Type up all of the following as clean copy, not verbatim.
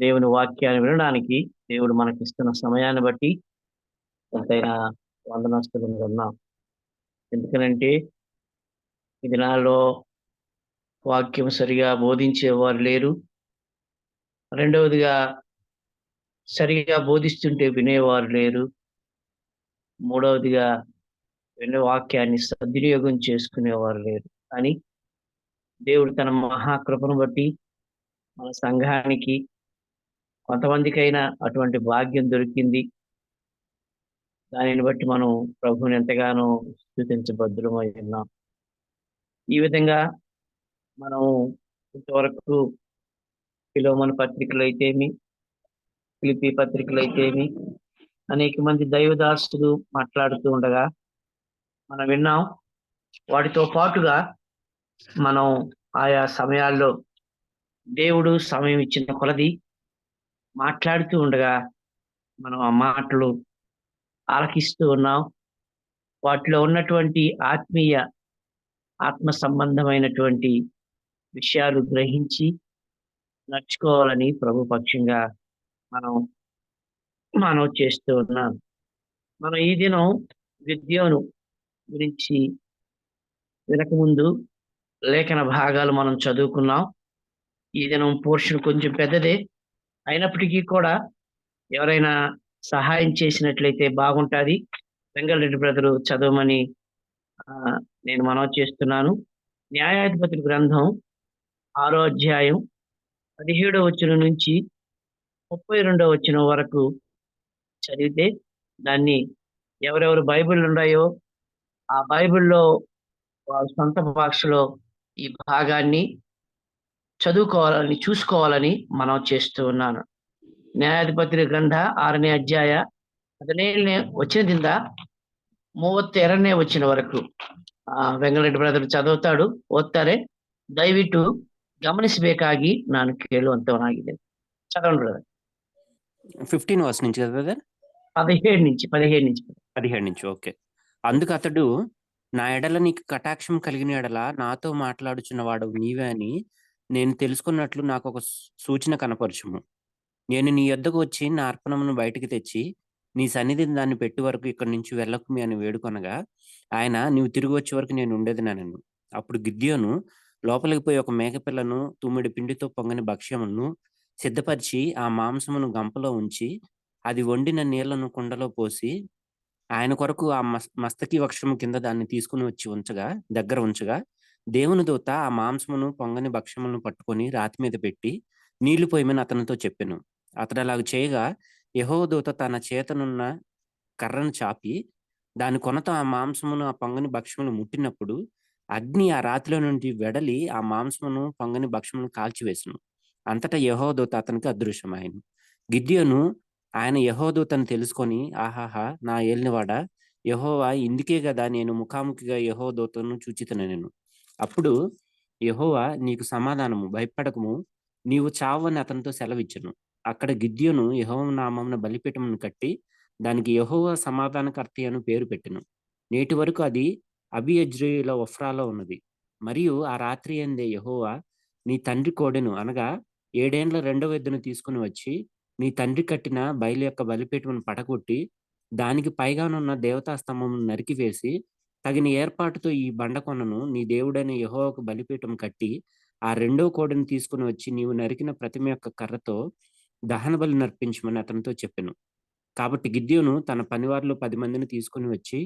దేవుని వాక్యాన్ని వినడానికి దేవుడు మనకిస్తున్న సమయాన్ని బట్టి ఎంతైనా వందనస్తులుగా ఉన్నాం. ఎందుకనంటే ఈ దినాల్లో వాక్యం సరిగా బోధించేవారు లేరు. రెండవదిగా సరిగా బోధిస్తుంటే వినేవారు లేరు. మూడవదిగా విన్న వాక్యాన్ని సద్వినియోగం చేసుకునేవారు లేరు. కానీ దేవుడు తన మహాకృపను బట్టి మన సంఘానికి కొంతమందికైనా అటువంటి భాగ్యం దొరికింది. దానిని బట్టి మనం ప్రభువుని ఎంతగానో స్తుతించబద్దులమై ఉన్నాం. ఈ విధంగా మనం ఇంతవరకు ఫిలోమోను పత్రికలైతేమి, ఫిలిప్పీ పత్రికలైతేమి అనేక మంది దైవదాసులు మాట్లాడుతూ ఉండగా మనం విన్నాం. వాటితో పాటుగా మనం ఆయా సమయాల్లో దేవుడు సమయం ఇచ్చిన కొలది మాట్లాడుతూ ఉండగా మనం ఆ మాటలు ఆలకిస్తూ ఉన్నాం. వాటిలో ఉన్నటువంటి ఆత్మ సంబంధమైనటువంటి విషయాలు గ్రహించి నడుచుకోవాలని ప్రభు పక్షంగా మనం మనవి చేస్తూ ఉన్నాం. మనం ఈ దినం గిద్యోను గురించి వినకముందు లేఖన భాగాలు మనం చదువుకున్నాం. ఈ దినం పోర్షన్ కొంచెం పెద్దదే. అయినప్పటికీ కూడా ఎవరైనా సహాయం చేసినట్లయితే బాగుంటాది. వెంగళరెడ్డి బ్రదరు చదవమని నేను మనవి చేస్తున్నాను. న్యాయాధిపతుల గ్రంథం 6వ అధ్యాయం 17వ వచనం నుంచి 32వ వచనం వరకు చదివితే దాన్ని ఎవరెవరు బైబిల్ ఉన్నాయో ఆ బైబిల్‌లో వాళ్ళ సొంత భాషలో ఈ భాగాన్ని చూసుకోవాలని మనవి చేస్తూ ఉన్నాను. ನ್ಯಾಯಾಧಿಪತಿ ಗ್ರಂಥ 6ನೇ ಅಧ್ಯಾಯ 17ನೇ ವಚನದಿಂದ 32ನೇ ವಚನ ವರೆಗೂ వెంగళరెడ్డి బ్రదర్ చదువుతాడు, ఓದ್ತಾರೆ. దయವಿಟ್ಟು గమనిಸಬೇಕಾಗಿ ನಾನು ಕೇಳುವಂತವನಾಗಿದೆ. చదవండి బ్రదర్. 15 వర్స్ నుంచి కదా బ్రదర్? 17 నుంచి. ఓకే. అందుకు అతడు, నా ఎడల నీకు కటాక్షం కలిగిన ఎడల నాతో మాట్లాడుచున్న వాడు నీవే అని నేను తెలుసుకున్నట్లు నాకు ఒక సూచన కనపరచుము. నేను నీ యొద్దకు వచ్చి నా అర్పణమును బయటికి తెచ్చి నీ సన్నిధిని దాన్ని పెట్టి వరకు ఇక్కడి నుంచి వెళ్ళకుమి అని వేడుకొనగా ఆయన, నీవు తిరిగి వచ్చే వరకు నేను ఉండేది నన్ను. అప్పుడు గిద్యోను లోపలికి పోయి ఒక మేకపిల్లను తుమ్మిడి పిండితో పొంగని భక్ష్యమును సిద్ధపరిచి ఆ మాంసమును గంపలో ఉంచి అది వండిన నీళ్లను కుండలో పోసి ఆయన కొరకు ఆ మస్తకి వృక్షము కింద దాన్ని తీసుకుని వచ్చి దగ్గర ఉంచగా దేవుని దూత ఆ మాంసమును పొంగని భక్ష్యములను పట్టుకొని రాతి మీద పెట్టి నీళ్లు పోయమని అతనితో చెప్పెను. అతడు అలాగ చేయగా యెహోవా దూత తన చేతనున్న కర్రను చాపి దాని కొనతో ఆ మాంసమును ఆ పొంగని భక్ష్యమును ముట్టినప్పుడు అగ్ని ఆ రాతిలో నుండి వెడలి ఆ మాంసమును పొంగని భక్ష్యమును కాల్చివేసును. అంతటా యెహోవా దూత అతనికి అదృశ్యమాయెను. గిద్యోను ఆయన యెహోవా దూతను తెలుసుకొని, ఆహాహా, నా ఏలినవాడా, యెహోవా ఇందుకే కదా నేను ముఖాముఖిగా యెహోవా దూతను చూచితినెను. అప్పుడు యెహోవా, నీకు సమాధానము, భయపడకము, నీవు చావని అతనితో సెలవిచ్చెను. అక్కడ గిద్యోను యెహోవా నామమున బలిపీఠమును కట్టి దానికి యెహోవా సమాధానకర్త అని పేరు పెట్టెను. నేటి వరకు అది అబీయెజ్రీయుల ఒఫ్రాలో ఉన్నది. మరియు ఆ రాత్రి యందే యెహోవా నీ తండ్రి కోడెను అనగా 7 ఏండ్ల రెండవ ఎద్దును తీసుకుని వచ్చి నీ తండ్రి కట్టిన బయలు యొక్క బలిపీఠమును పడగొట్టి దానికి పైగానున్న దేవతా స్తంభమును నరికివేసి తగిన ఏర్పాటుతో ఈ బండకొనను నీ దేవుడైన యెహోవాకు బలిపీఠం కట్టి ఆ రెండవ కోడెను తీసుకుని వచ్చి నీవు నరికిన ప్రతిమ యొక్క కర్రతో దహన బలి నర్పించమని అతనితో చెప్పెను. కాబట్టి గిద్యోను తన పనివారిలో 10 మందిని తీసుకుని వచ్చి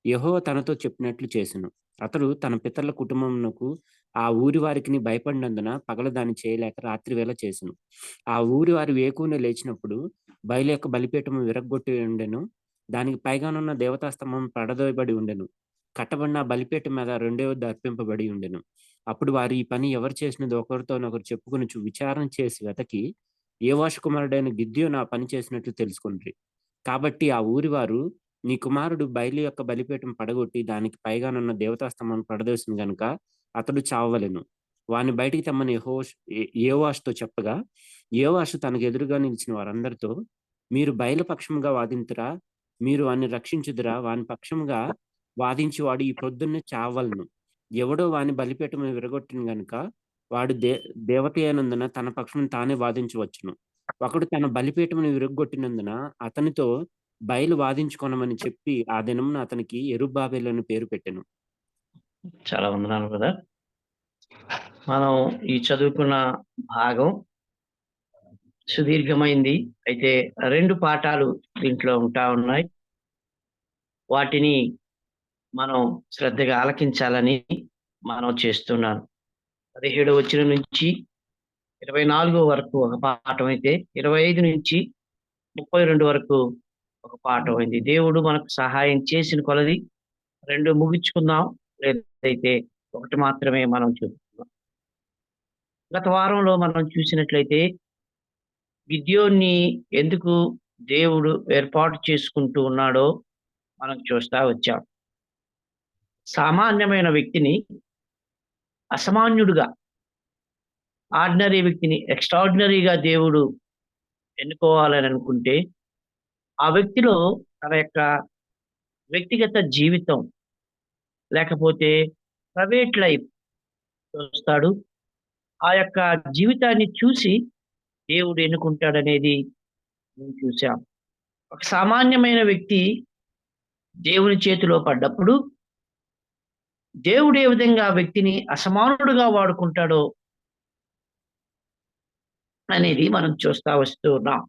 యెహోవా తనతో చెప్పినట్లు చేసెను. అతడు తన పితరుల కుటుంబమునకు ఆ ఊరి వారికి భయపడినందున పగలు దాన్ని చేయలేక రాత్రి వేళ చేసెను. ఆ ఊరి వారు వేకువనే లేచినప్పుడు బయలు యొక్క బలిపీఠము విరగ్గొట్టి ఉండెను. దానికి పైగానున్న దేవతా స్తంభం పడదోయబడి ఉండెను. కట్టబడిన బలిపీఠం మీద రెండవ అర్పింపబడి ఉండెను. అప్పుడు వారు ఈ పని ఎవరు చేసినది ఒకరితోనొకరు చెప్పుకుని విచారణ చేసి వెతకి యోవాషు కుమారుడైన గిద్యోను ఆ పని చేసినట్లు తెలుసుకొండ్రి. కాబట్టి ఆ ఊరి వారు, నీ కుమారుడు బయలు యొక్క బలిపీఠం పడగొట్టి దానికి పైగానున్న దేవతా స్తంభం పడదోసింది గనుక అతడు చావవలెను. వాని బయటికి తెమ్మని యోవాషుతో చెప్పగా యోవాషు తనకు ఎదురుగా నిలిచిన వారందరితో, మీరు బయలు పక్షముగా వాదింతురా, మీరు వాని రక్షించుదురా, వాని పక్షముగా వాదించి వాడు ఈ ప్రొద్దున్నే చావవలెను. ఎవడో వాని బలిపీఠము విరగొట్టిన గనుక వాడు దేవత అయినందున తన పక్షం తానే వాదించవచ్చును. ఒకడు తన బలిపీఠమును విరుగ్గొట్టినందున అతనితో బయలు వాదించుకొనమని చెప్పి ఆ దినమున అతనికి యెరుబ్బాబెలు అని పేరు పెట్టెను. చాలా వందనాలు కదా. మనం ఈ చదువుకున్న భాగం సుదీర్ఘమైంది. అయితే 2 పాఠాలు దీంట్లో ఉంటా ఉన్నాయి. వాటిని మనం శ్రద్ధగా ఆలకించాలని మనం చేస్తున్నాను. 17వ వచనం నుంచి 24 వరకు ఒక పాఠం అయితే, 25 నుంచి 32 వరకు ఒక పాఠం అయింది. దేవుడు మనకు సహాయం చేసిన కొలది 2 ముగించుకుందాం. లేదైతే ఒకటి మాత్రమే మనం చూద్దాం. గత వారంలో మనం చూసినట్లయితే గిద్యోన్ని ఎందుకు దేవుడు ఏర్పాటు చేసుకుంటూ ఉన్నాడో మనం చూస్తా వచ్చాం. సామాన్యమైన వ్యక్తిని అసామాన్యుడుగా, ఆర్డినరీ వ్యక్తిని ఎక్స్ట్రార్డినరీగా దేవుడు ఎన్నుకోవాలని అనుకుంటే, ఆ వ్యక్తిలో తన యొక్క వ్యక్తిగత జీవితం లేకపోతే ప్రైవేట్ లైఫ్ చూస్తాడు. ఆ యొక్క జీవితాన్ని చూసి దేవుడు ఎన్నుకుంటాడనేది మనం చూసాం. ఒక సామాన్యమైన వ్యక్తి దేవుని చేతిలో పడ్డప్పుడు దేవుడు ఏ విధంగా ఆ వ్యక్తిని అసమానుడుగా వాడుకుంటాడో అనేది మనం చూస్తా వస్తూ ఉన్నాం.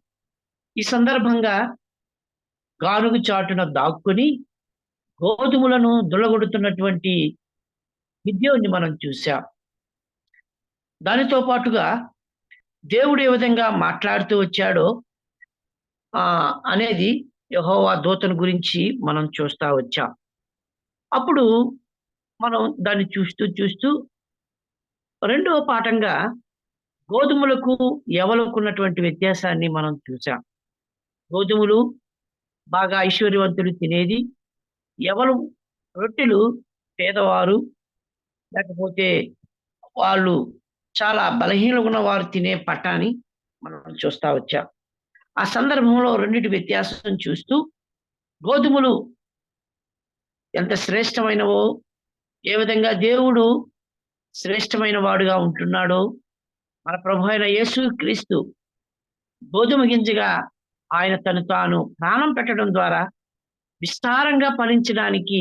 ఈ సందర్భంగా గానుగ చాటున దాక్కుని గోధుమలను దుళ్ళగొడుతున్నటువంటి గిద్యోన్ని మనం చూసాం. దానితో పాటుగా దేవుడు ఏ విధంగా మాట్లాడుతూ వచ్చాడో అనేది యెహోవా దూతను గురించి మనం చూస్తా వచ్చాం. అప్పుడు మనం దాన్ని చూస్తూ రెండవ పాఠంగా గోధుమలకు యవలకు ఉన్నటువంటి వ్యత్యాసాన్ని మనం చూసాం. గోధుమలు బాగా ఐశ్వర్యవంతులు తినేది, యవలు రొట్టెలు పేదవారు లేకపోతే వాళ్ళు చాలా బలహీనంగా ఉన్న వారు తినే పట్టాని మనం చూస్తా వచ్చాం. ఆ సందర్భంలో రెండిటి వ్యత్యాసం చూస్తూ గోధుమలు ఎంత శ్రేష్టమైనవో, ఏ విధంగా దేవుడు శ్రేష్టమైన వాడుగా ఉంటున్నాడో, మన ప్రభు అయిన యేసుక్రీస్తు గోధుమ గింజగా ఆయన తను తాను ప్రాణం పెట్టడం ద్వారా విస్తారంగా ఫలించడానికి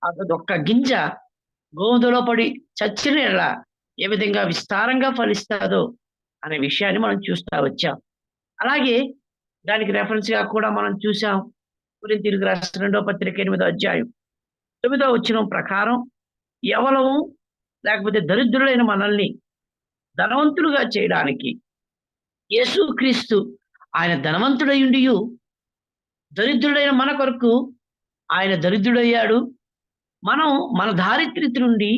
అదొక్క గింజ గోధుమలో పడి చచ్చిన యెడల ఏ విధంగా విస్తారంగా ఫలిస్తాదో అనే విషయాన్ని మనం చూస్తా వచ్చాం. అలాగే దానికి రెఫరెన్స్‌గా కూడా మనం చూసాం. కొరింథీయులకు రాసిన 2వ పత్రిక 8వ అధ్యాయం 9వ వచనం ప్రకారం యవలము లేకపోతే దరిద్రులైన మనల్ని ధనవంతులుగా చేయడానికి యేసుక్రీస్తు ఆయన ధనవంతుడయుండియు దరిద్రుడైన మన కొరకు ఆయన దరిద్రుడయ్యాడు. మనం మన దారిద్ర్యత నుండి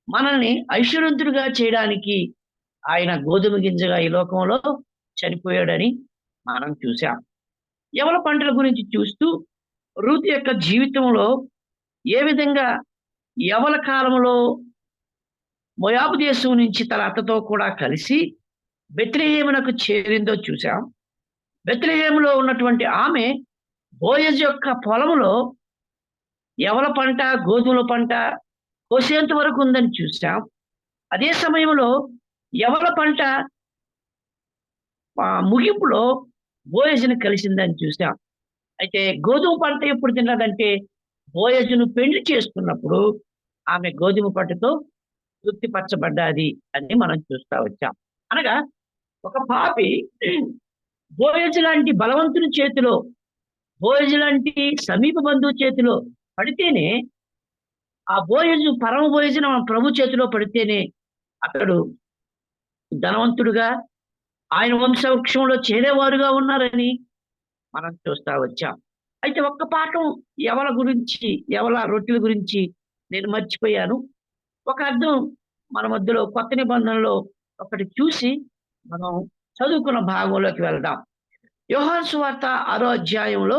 మనల్ని ఐశ్వర్యవంతులుగా చేయడానికి ఆయన గోధుమ గింజగా ఈ లోకంలో చనిపోయాడని మనం చూసాం. యవల పంటల గురించి చూస్తూ రూతు యొక్క జీవితంలో ఏ విధంగా యవల కాలంలో మోయాబు దేశం నుంచి తన అత్తతో కూడా కలిసి బెత్లెహేమునకు చేరిందో చూసాం. బెత్లెహేములో ఉన్నటువంటి ఆమె బోయజు యొక్క పొలంలో యవల పంట, గోధుమల పంట కోసేంత వరకు ఉందని చూసాం. అదే సమయంలో యవల పంట ముగింపులో బోయజుని కలిసిందని చూసాం. అయితే గోధుమ పంట ఎప్పుడు తిన్నదంటే బోయజును పెళ్లి చేసుకున్నప్పుడు ఆమె గోధుమ పంటతో తృప్తిపరచబడ్డాది అని మనం చూస్తా వచ్చాం. అనగా ఒక పాపి బోయజు లాంటి బలవంతుని చేతిలో, బోయజు లాంటి సమీప బంధువు చేతిలో పడితేనే, ఆ బోయజు పరమ బోయజును మన ప్రభు చేతిలో పడితేనే అతడు ధనవంతుడుగా ఆయన వంశవృక్షంలో చేరేవారుగా ఉన్నారని మనం చూస్తా వచ్చాం. అయితే ఒక్క పాఠం యవల గురించి, యవల రొట్టెల గురించి నేను మర్చిపోయాను. ఒక అర్థం మన మధ్యలో కొత్త నిబంధనలో ఒకటి చూసి మనం చదువుకున్న భాగంలోకి వెళ్దాం. యోహాను సువార్త 6వ అధ్యాయంలో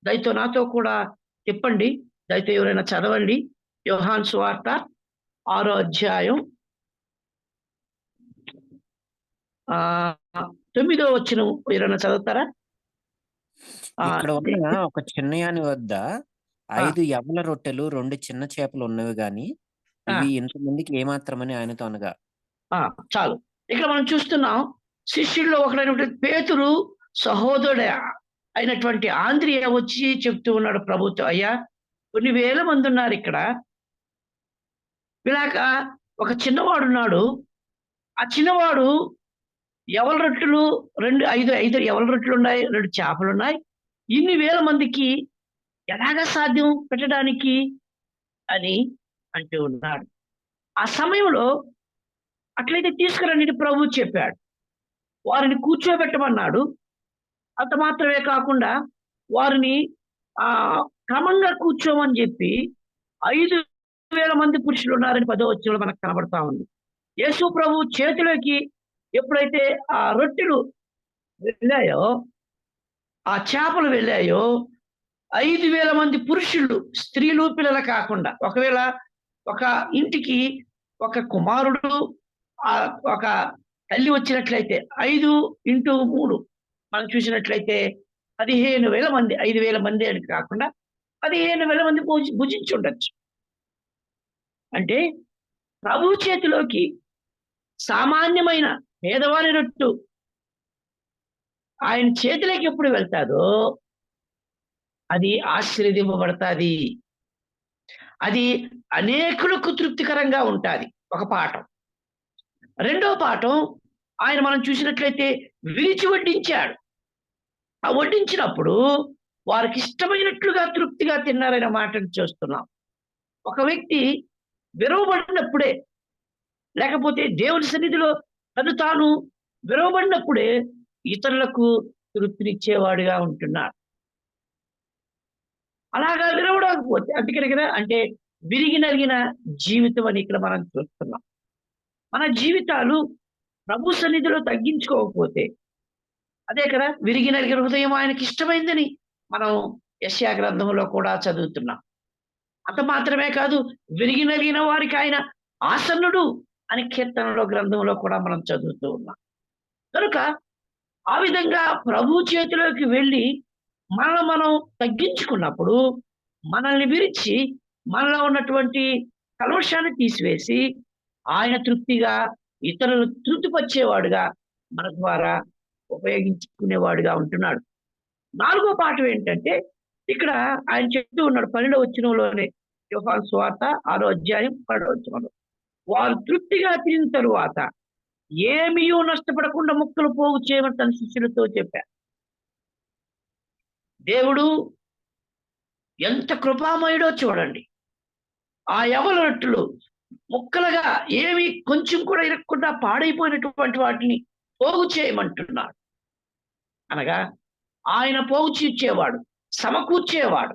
దయతో నాతో కూడా చెప్పండి. దయతో ఎవరైనా చదవండి. యోహాను సువార్త 6వ అధ్యాయం 9వ వచనం ఎవరైనా చదువుతారా? ఇక్కడ ఉన్న ఒక చిన్నయాని వద్ద 5 యవల రొట్టెలు 2 చిన్న చేపలు ఉన్నవి గాని ఇవి ఇంతమందికి ఏమాత్రమని ఆయనతో అనగా. చాలు. ఇక్కడ మనం చూస్తున్నాం శిష్యుల్లో ఒకడైనటువంటి పేతురు సహోదరుడు అయినటువంటి ఆంద్రియ వచ్చి చెప్తూ ఉన్నాడు ప్రభుతో, అయ్యా కొన్ని వేల మంది ఉన్నారు ఇక్కడ, ఇలాగ ఒక చిన్నవాడున్నాడు. ఆ చిన్నవాడు ఎవల రొట్టెలు 5 ఎవల రొట్టెలున్నాయి, 2 చేపలున్నాయి. ఇన్ని వేల మందికి ఎలాగా సాధ్యం పెట్టడానికి అని అంటూ ఉన్నాడు. ఆ సమయంలో అట్లయితే తీసుకురండి అని ప్రభువు చెప్పాడు. వారిని కూర్చోబెట్టమన్నాడు. అంత మాత్రమే కాకుండా వారిని క్రమంగా కూర్చోమని చెప్పి 5,000 మంది పురుషులు ఉన్నారని 10వ వచనంలో మనకు కనబడతా ఉంది. యేసు ప్రభు చేతిలోకి ఎప్పుడైతే ఆ రొట్టెలు వెళ్ళాయో, ఆ చేపలు వెళ్ళాయో, 5,000 మంది పురుషులు, స్త్రీలు, పిల్లలు కాకుండా, ఒకవేళ ఒక ఇంటికి ఒక కుమారుడు, ఒక తల్లి వచ్చినట్లయితే 5 ఇంటూ 3 మనం చూసినట్లయితే 15,000 మంది, 5,000 మంది అని కాకుండా 15,000 మంది భుజించి ఉండొచ్చు. అంటే ప్రభు చేతిలోకి సామాన్యమైన పేదవాని రొట్టు ఆయన చేతిలోకి ఎప్పుడు వెళ్తాదో అది ఆశీర్వదింపబడతాది. అది అనేకులకు తృప్తికరంగా ఉంటాది. ఒక పాఠం. రెండో పాఠం, ఆయన మనం చూసినట్లయితే విరిచి వడ్డించాడు. ఆ వడ్డించినప్పుడు వారికి ఇష్టమైనట్లుగా తృప్తిగా తిన్నారనే మాటను చూస్తున్నాం. ఒక వ్యక్తి విరవబడినప్పుడే, లేకపోతే దేవుని సన్నిధిలో తను తాను విరవబడినప్పుడే ఇతరులకు తృప్తినిచ్చేవాడుగా ఉంటున్నాడు. అలాగా విరవడకపోతే అందుకనే కదా, అంటే విరిగి నలిగిన జీవితం అని ఇక్కడ మనం చూస్తున్నాం. మన జీవితాలు ప్రభు సన్నిధిలో తగ్గించుకోకపోతే, అదే కదా విరిగి నలిగిన హృదయం ఆయనకి ఇష్టమైందని మనం యెషయా గ్రంథంలో కూడా చదువుతున్నాం. అంత మాత్రమే కాదు, విరిగి నలిగిన వారికి ఆయన ఆసన్నుడు అని కీర్తనలో గ్రంథంలో కూడా మనం చదువుతూ ఉన్నాం. కనుక ఆ విధంగా ప్రభు చేతిలోకి వెళ్ళి మనం తగ్గించుకున్నప్పుడు, మనల్ని విరిచి మనలో ఉన్నటువంటి కల్మషాన్ని తీసివేసి ఆయన తృప్తిగా, ఇతరులు తృప్తిపరిచేవాడుగా మన ద్వారా ఉపయోగించుకునేవాడుగా ఉంటున్నాడు. 4వ పాఠం ఏంటంటే, ఇక్కడ ఆయన చెప్తూ ఉన్నాడు 12వ వచనంలోనే, యోహాను సువార్త 6వ అధ్యాయం 12వ వచనంలో, వారు తృప్తిగా తినిన తరువాత ఏమీయూ నష్టపడకుండా ముక్కలు పోగు చేయమని తన శిష్యులతో చెప్పారు. దేవుడు ఎంత కృపామయుడో చూడండి. ఆ యవల రొట్టెలు ముక్కలుగా ఏమి కొంచెం కూడా ఇరక్కుండా పాడైపోయినటువంటి వాటిని పోగు చేయమంటున్నాడు. అనగా ఆయన పోగు చేర్చేవాడు, సమకూర్చేవాడు.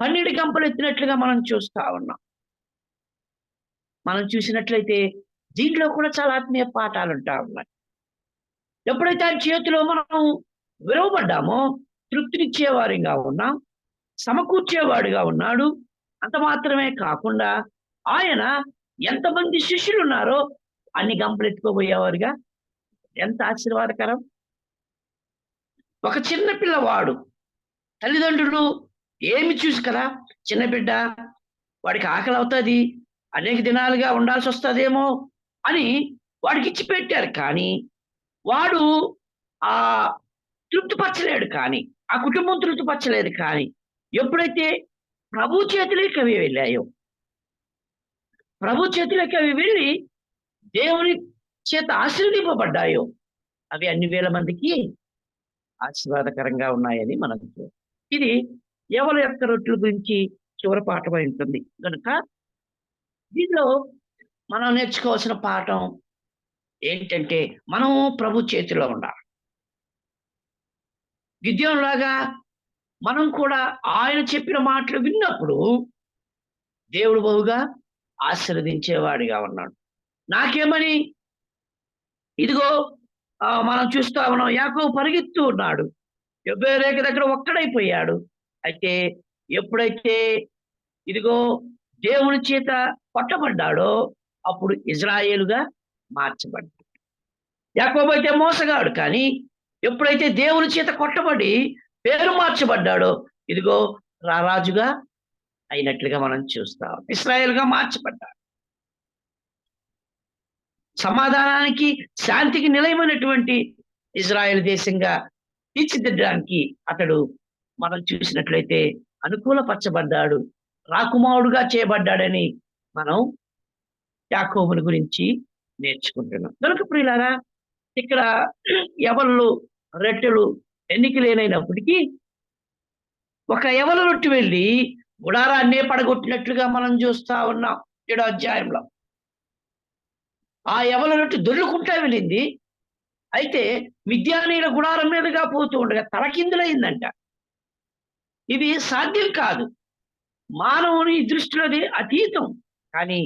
12 గంపలు ఎత్తినట్లుగా మనం చూస్తా ఉన్నాం. మనం చూసినట్లయితే దీంట్లో కూడా చాలా ఆత్మీయ పాఠాలు ఉంటా ఉన్నాయి. ఎప్పుడైతే ఆయన చేతిలో మనం విరవబడ్డామో తృప్తినిచ్చేవారిగా ఉన్నాం, సమకూర్చేవాడుగా ఉన్నాడు. అంత మాత్రమే కాకుండా ఆయన ఎంతమంది శిష్యులు ఉన్నారో అన్ని గంపలు ఎత్తుకోబోయేవారుగా. ఎంత ఆశీర్వాదకరం. ఒక చిన్న పిల్లవాడు తల్లిదండ్రులు ఏమి చూసి కదా, చిన్న బిడ్డ వాడికి ఆకలి అవుతుంది, అనేక దినాలుగా ఉండాల్సి వస్తుందేమో అని వాడికి ఇచ్చి పెట్టారు. కానీ వాడు ఆ తృప్తిపరచలేడు, కానీ ఆ కుటుంబం తృప్తిపరచలేదు. కానీ ఎప్పుడైతే ప్రభు చేతిలోకి అవి వెళ్ళాయో, ప్రభు చేతిలోకి అవి వెళ్ళి దేవుని చేత ఆశీర్వదింపబడ్డాయో, అవి అన్ని వేల మందికి ఆశీర్వాదకరంగా ఉన్నాయని మనం ఇది యవల యొక్క రొట్టెల గురించి చివరి పాఠం అయి ఉంటుంది. కనుక దీనిలో మనం నేర్చుకోవాల్సిన పాఠం ఏంటంటే, మనం ప్రభు చేతిలో ఉండాలి. గిద్యోనులాగా మనం కూడా ఆయన చెప్పిన మాటలు విన్నప్పుడు దేవుడు బహుగా ఆశీర్వదించేవాడిగా ఉన్నాడు. నాకేమని, ఇదిగో మనం చూస్తా ఉన్నాం, యాకోబు పరిగెత్తు ఉన్నాడు, యెహోవా దగ్గర ఒక్కడైపోయాడు. అయితే ఎప్పుడైతే ఇదిగో దేవుని చేత కొట్టబడ్డాడో అప్పుడు ఇజ్రాయేలుగా మార్చబడ్డాడు. యాకోబు అయితే మోసగాడు, కానీ ఎప్పుడైతే దేవుని చేత కొట్టబడి పేరు మార్చబడ్డాడో ఇదిగో రారాజుగా అయినట్లుగా మనం చూస్తాం. ఇశ్రాయేలుగా మార్చబడ్డాడు. సమాధానానికి, శాంతికి నిలయమైనటువంటి ఇజ్రాయెల్ దేశంగా తీర్చిదిద్దడానికి అతడు మనం చూసినట్లయితే అనుకూలపరచబడ్డాడు, రాకుమారుడుగా చేయబడ్డాడని మనం యాకోబుని గురించి నేర్చుకుంటున్నాం. కనుక ప్రియులారా, ఇక్కడ యవనులు, రొట్టెలు ఎన్నిక లేనైనప్పటికీ ఒక యవన రొట్టె వెళ్ళి గుడారాన్నే పడగొట్టినట్లుగా మనం చూస్తా ఉన్నాం 7వ అధ్యాయంలో. ఆ యవన రొట్టె దొర్లుకుంటా వెళ్ళింది. అయితే మిద్యానీయుల గుడారం మీదుగా పోతూ ఉండగా తలకిందులైందంట. ఇది సాధ్యం కాదు. మానవుని దృష్టిలో అది అతీతం. కానీ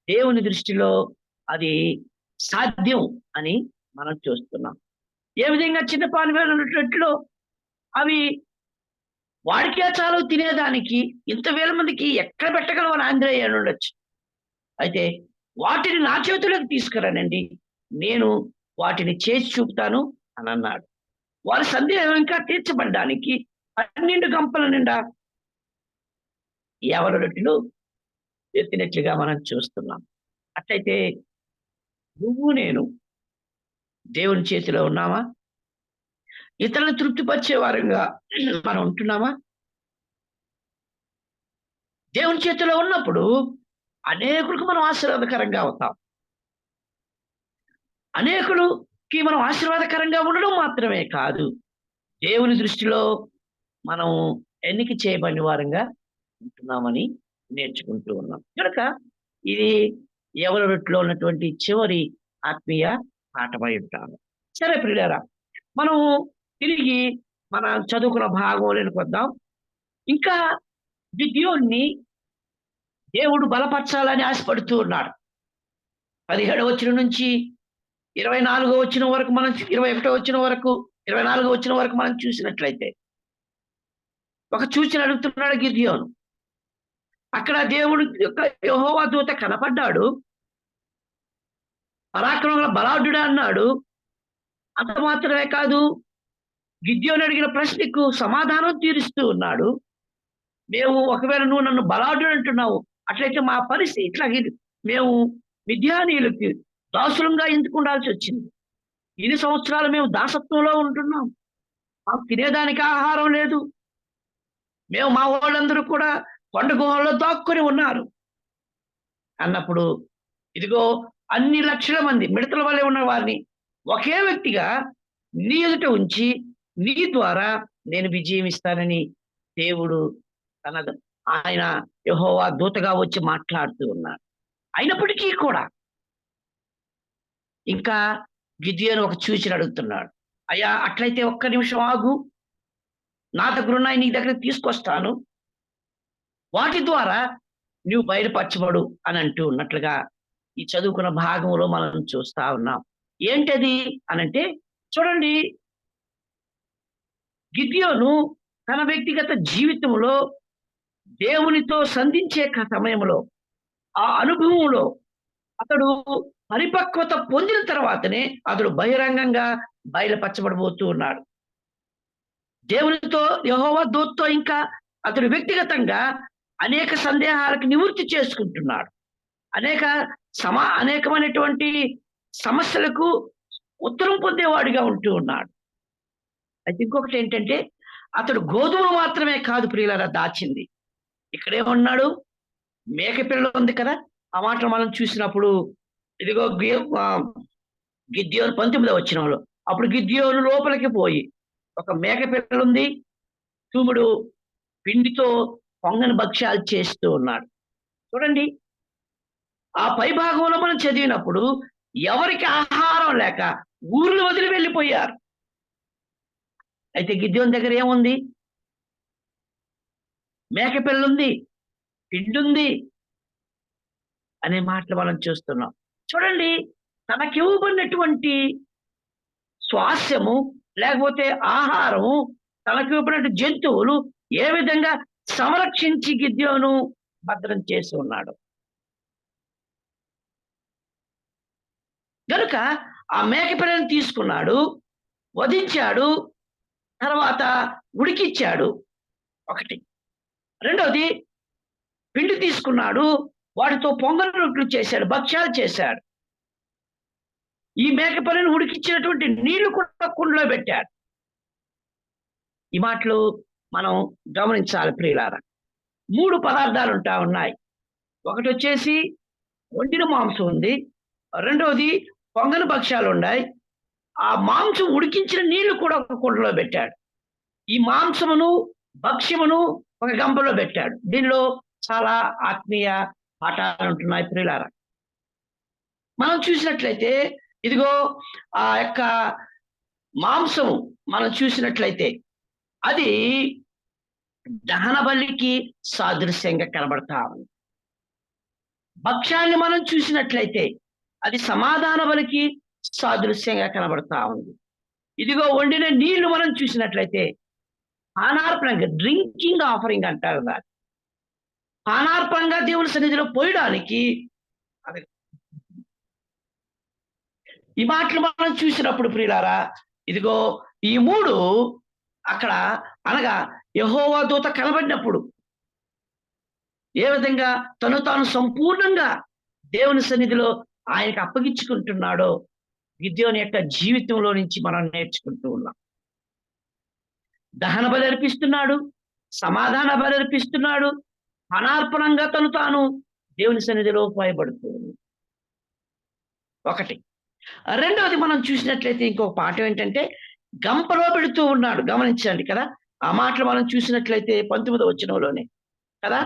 దేవుని దృష్టిలో అది సాధ్యం అని మనం చూస్తున్నాం. ఏ విధంగా చిన్న పాలు రొట్టెలు అవి వాడికే చాలు తినేదానికి, ఇంత వేల మందికి ఎక్కడ పెట్టగలవని ఆంధ్రయ్య అని ఉండొచ్చు. అయితే వాటిని నా చేతులకు తీసుకురానండి, నేను వాటిని చేసి చూపుతాను అని అన్నాడు. వారి సందేహం ఇంకా తీర్చబడ్డానికి 12 గంపల నిండా యవన రొట్టెలు ఎత్తినట్లుగా మనం చూస్తున్నాం. అట్లయితే నువ్వు నేను దేవుని చేతిలో ఉన్నామా? ఇతరులను తృప్తిపరిచే వారంగా మనం ఉంటున్నామా? దేవుని చేతిలో ఉన్నప్పుడు అనేకులకు మనం ఆశీర్వాదకరంగా అవుతాం. అనేకులకి మనం ఆశీర్వాదకరంగా ఉండడం మాత్రమే కాదు, దేవుని దృష్టిలో మనం ఎన్నిక చేయబడిన వారంగా ఉంటున్నామని నేర్చుకుంటూ ఉన్నాం. కనుక ఇది యవన రొట్టెలో ఉన్నటువంటి చివరి ఆత్మీయ పాఠమై ఉంటాము. సరే ప్రియులారా, మనము తిరిగి మన చదువుకున్న భాగంలోనికి వద్దాం. ఇంకా గిద్యోన్ని దేవుడు బలపరచాలని ఆశపడుతూ ఉన్నాడు. 17వ వచనం నుంచి 24వ వచనం వరకు మనం 21వ వచనం వరకు 24వ వచనం వరకు మనం చూసినట్లయితే ఒక సూచన అడుగుతున్నాడు గిద్యోను. అక్కడ దేవుడు యొక్క యెహోవా దూత కనపడ్డాడు. పరాక్రమంలో బలాఢ్యుడా అన్నాడు. అంత మాత్రమే కాదు, గిద్యోను అడిగిన ప్రశ్నకు సమాధానం తీరుస్తూ ఉన్నాడు. మేము ఒకవేళ నువ్వు నన్ను బలాఢ్యుడు అంటున్నావు, అట్లయితే మా పరిస్థితి ఇట్లాగే మేము మిద్యానీయులకి దాసులంగా ఎందుకు ఉండాల్సి వచ్చింది? ఇన్ని సంవత్సరాలు మేము దాసత్వంలో ఉంటున్నాం, మాకు తినేదానికి ఆహారం లేదు. మేము మా వాళ్ళందరూ కూడా కొండ గుహల్లో దాక్కుని ఉన్నారు అన్నప్పుడు, ఇదిగో అన్ని లక్షల మంది మిడతల వల్లే ఉన్న వారిని ఒకే వ్యక్తిగా నీ ఎదుట ఉంచి నీ ద్వారా నేను విజయం ఇస్తానని దేవుడు ఆయన యెహోవా దూతగా వచ్చి మాట్లాడుతూ ఉన్నాడు. అయినప్పటికీ కూడా ఇంకా గిద్యోను ఒక సూచన అడుగుతున్నాడు. అయ్యా, అట్లయితే ఒక్క నిమిషం ఆగు, నా దగ్గర ఉన్నాయి నీ దగ్గరికి తీసుకొస్తాను, వాటి ద్వారా నువ్వు బయలుపరచబడు అని అంటూ ఉన్నట్లుగా ఈ చదువుకున్న భాగంలో మనం చూస్తా ఉన్నాం. ఏంటది అనంటే, చూడండి, గిద్యోను తన వ్యక్తిగత జీవితంలో దేవునితో సంధించే సమయంలో, ఆ అనుభవంలో అతడు పరిపక్వత పొందిన తర్వాతనే అతడు బహిరంగంగా బయలుపరచబడబోతూ ఉన్నాడు. దేవునితో, యెహోవా దూతతో ఇంకా అతడు వ్యక్తిగతంగా అనేక సందేహాలకు నివృత్తి చేసుకుంటున్నాడు. అనేకమైనటువంటి సమస్యలకు ఉత్తరం పొందేవాడిగా ఉంటూ ఉన్నాడు. అయితే ఇంకొకటి ఏంటంటే, అతడు గోధుమలు మాత్రమే కాదు ప్రియులారా దాచింది. ఇక్కడేమన్నాడు? మేకపిల్ల ఉంది కదా, ఆ మాటలు మనం చూసినప్పుడు ఇదిగో గిద్యోను 19వ వచనంలో, అప్పుడు గిద్యోను లోపలికి పోయి ఒక మేకపిల్ల ఉంది, తూముడు పిండితో పొంగని భక్ష్యాలు చేస్తూ ఉన్నాడు. చూడండి, ఆ పై భాగంలో మనం చదివినప్పుడు ఎవరికి ఆహారం లేక ఊర్లు వదిలి వెళ్ళిపోయారు. అయితే గిద్యోను దగ్గర ఏముంది? మేకపిల్లుంది, పిండుంది అనే మాటలు మనం చూస్తున్నాం. చూడండి, తనకివ్వబడినటువంటి స్వాస్యము లేకపోతే ఆహారము, తనకివ్వబడిన జంతువులు ఏ విధంగా సంరక్షించి గిద్యోను భద్రం చేసి ఉన్నాడు. గనుక ఆ మేకపిల్లని తీసుకున్నాడు, వధించాడు, తర్వాత ఉడికిచ్చాడు. ఒకటి. రెండోది, పిండి తీసుకున్నాడు, వాటితో పొంగల్ రొట్టెలు చేశాడు, భక్ష్యాలు చేశాడు. ఈ మేకపిల్లను ఉడికించినటువంటి నీళ్లు కూడా కుండలో పెట్టాడు. ఈ మాటలు మనం గమనించాలి ప్రియులారా. 3 పదార్థాలు ఉన్నాయి. ఒకటొచ్చేసి వండిన మాంసం ఉంది. రెండోది పొంగని భక్ష్యాలున్నాయి. ఆ మాంసం ఉడికించిన నీళ్లు కూడా ఒక కుండలో పెట్టాడు. ఈ మాంసమును, భక్ష్యమును ఒక గంపలో పెట్టాడు. దీనిలో చాలా ఆత్మీయ పాఠాలుంటున్నాయి ప్రియులారా. మనం చూసినట్లయితే ఇదిగో ఆ యొక్క మాంసము మనం చూసినట్లయితే అది దహన బలికి సాదృశ్యంగా కనబడతా ఉంది. భక్ష్యాన్ని మనం చూసినట్లయితే అది సమాధాన బలికి సాదృశ్యంగా కనబడతా ఉంది. ఇదిగో వండిన నీళ్లు మనం చూసినట్లయితే పానార్పణంగా డ్రింకింగ్ ఆఫరింగ్ అంటారు దాన్ని. పానార్పణంగా దేవుని సన్నిధిలో పోయడానికి అది. ఈ మాటలు మనం చూసినప్పుడు ప్రియులారా, ఇదిగో ఈ 3 అక్కడ అనగా యెహోవా దూత కనబడినప్పుడు ఏ విధంగా తను తాను సంపూర్ణంగా దేవుని సన్నిధిలో ఆయనకు అప్పగించుకుంటున్నాడో గిద్యోని యొక్క జీవితంలో నుంచి మనం నేర్చుకుంటూ ఉన్నాం. దహన బలి అర్పిస్తున్నాడు, సమాధాన బలి అర్పిస్తున్నాడు, అనార్పణంగా తను తాను దేవుని సన్నిధిలో పోయబడుతూ ఉంది. ఒకటి. రెండవది మనం చూసినట్లయితే ఇంకొక పాఠం ఏంటంటే గంపలో పెడుతూ ఉన్నాడు. గమనించండి కదా, ఆ మాటలు మనం చూసినట్లయితే 19వ వచనంలోనే కదా,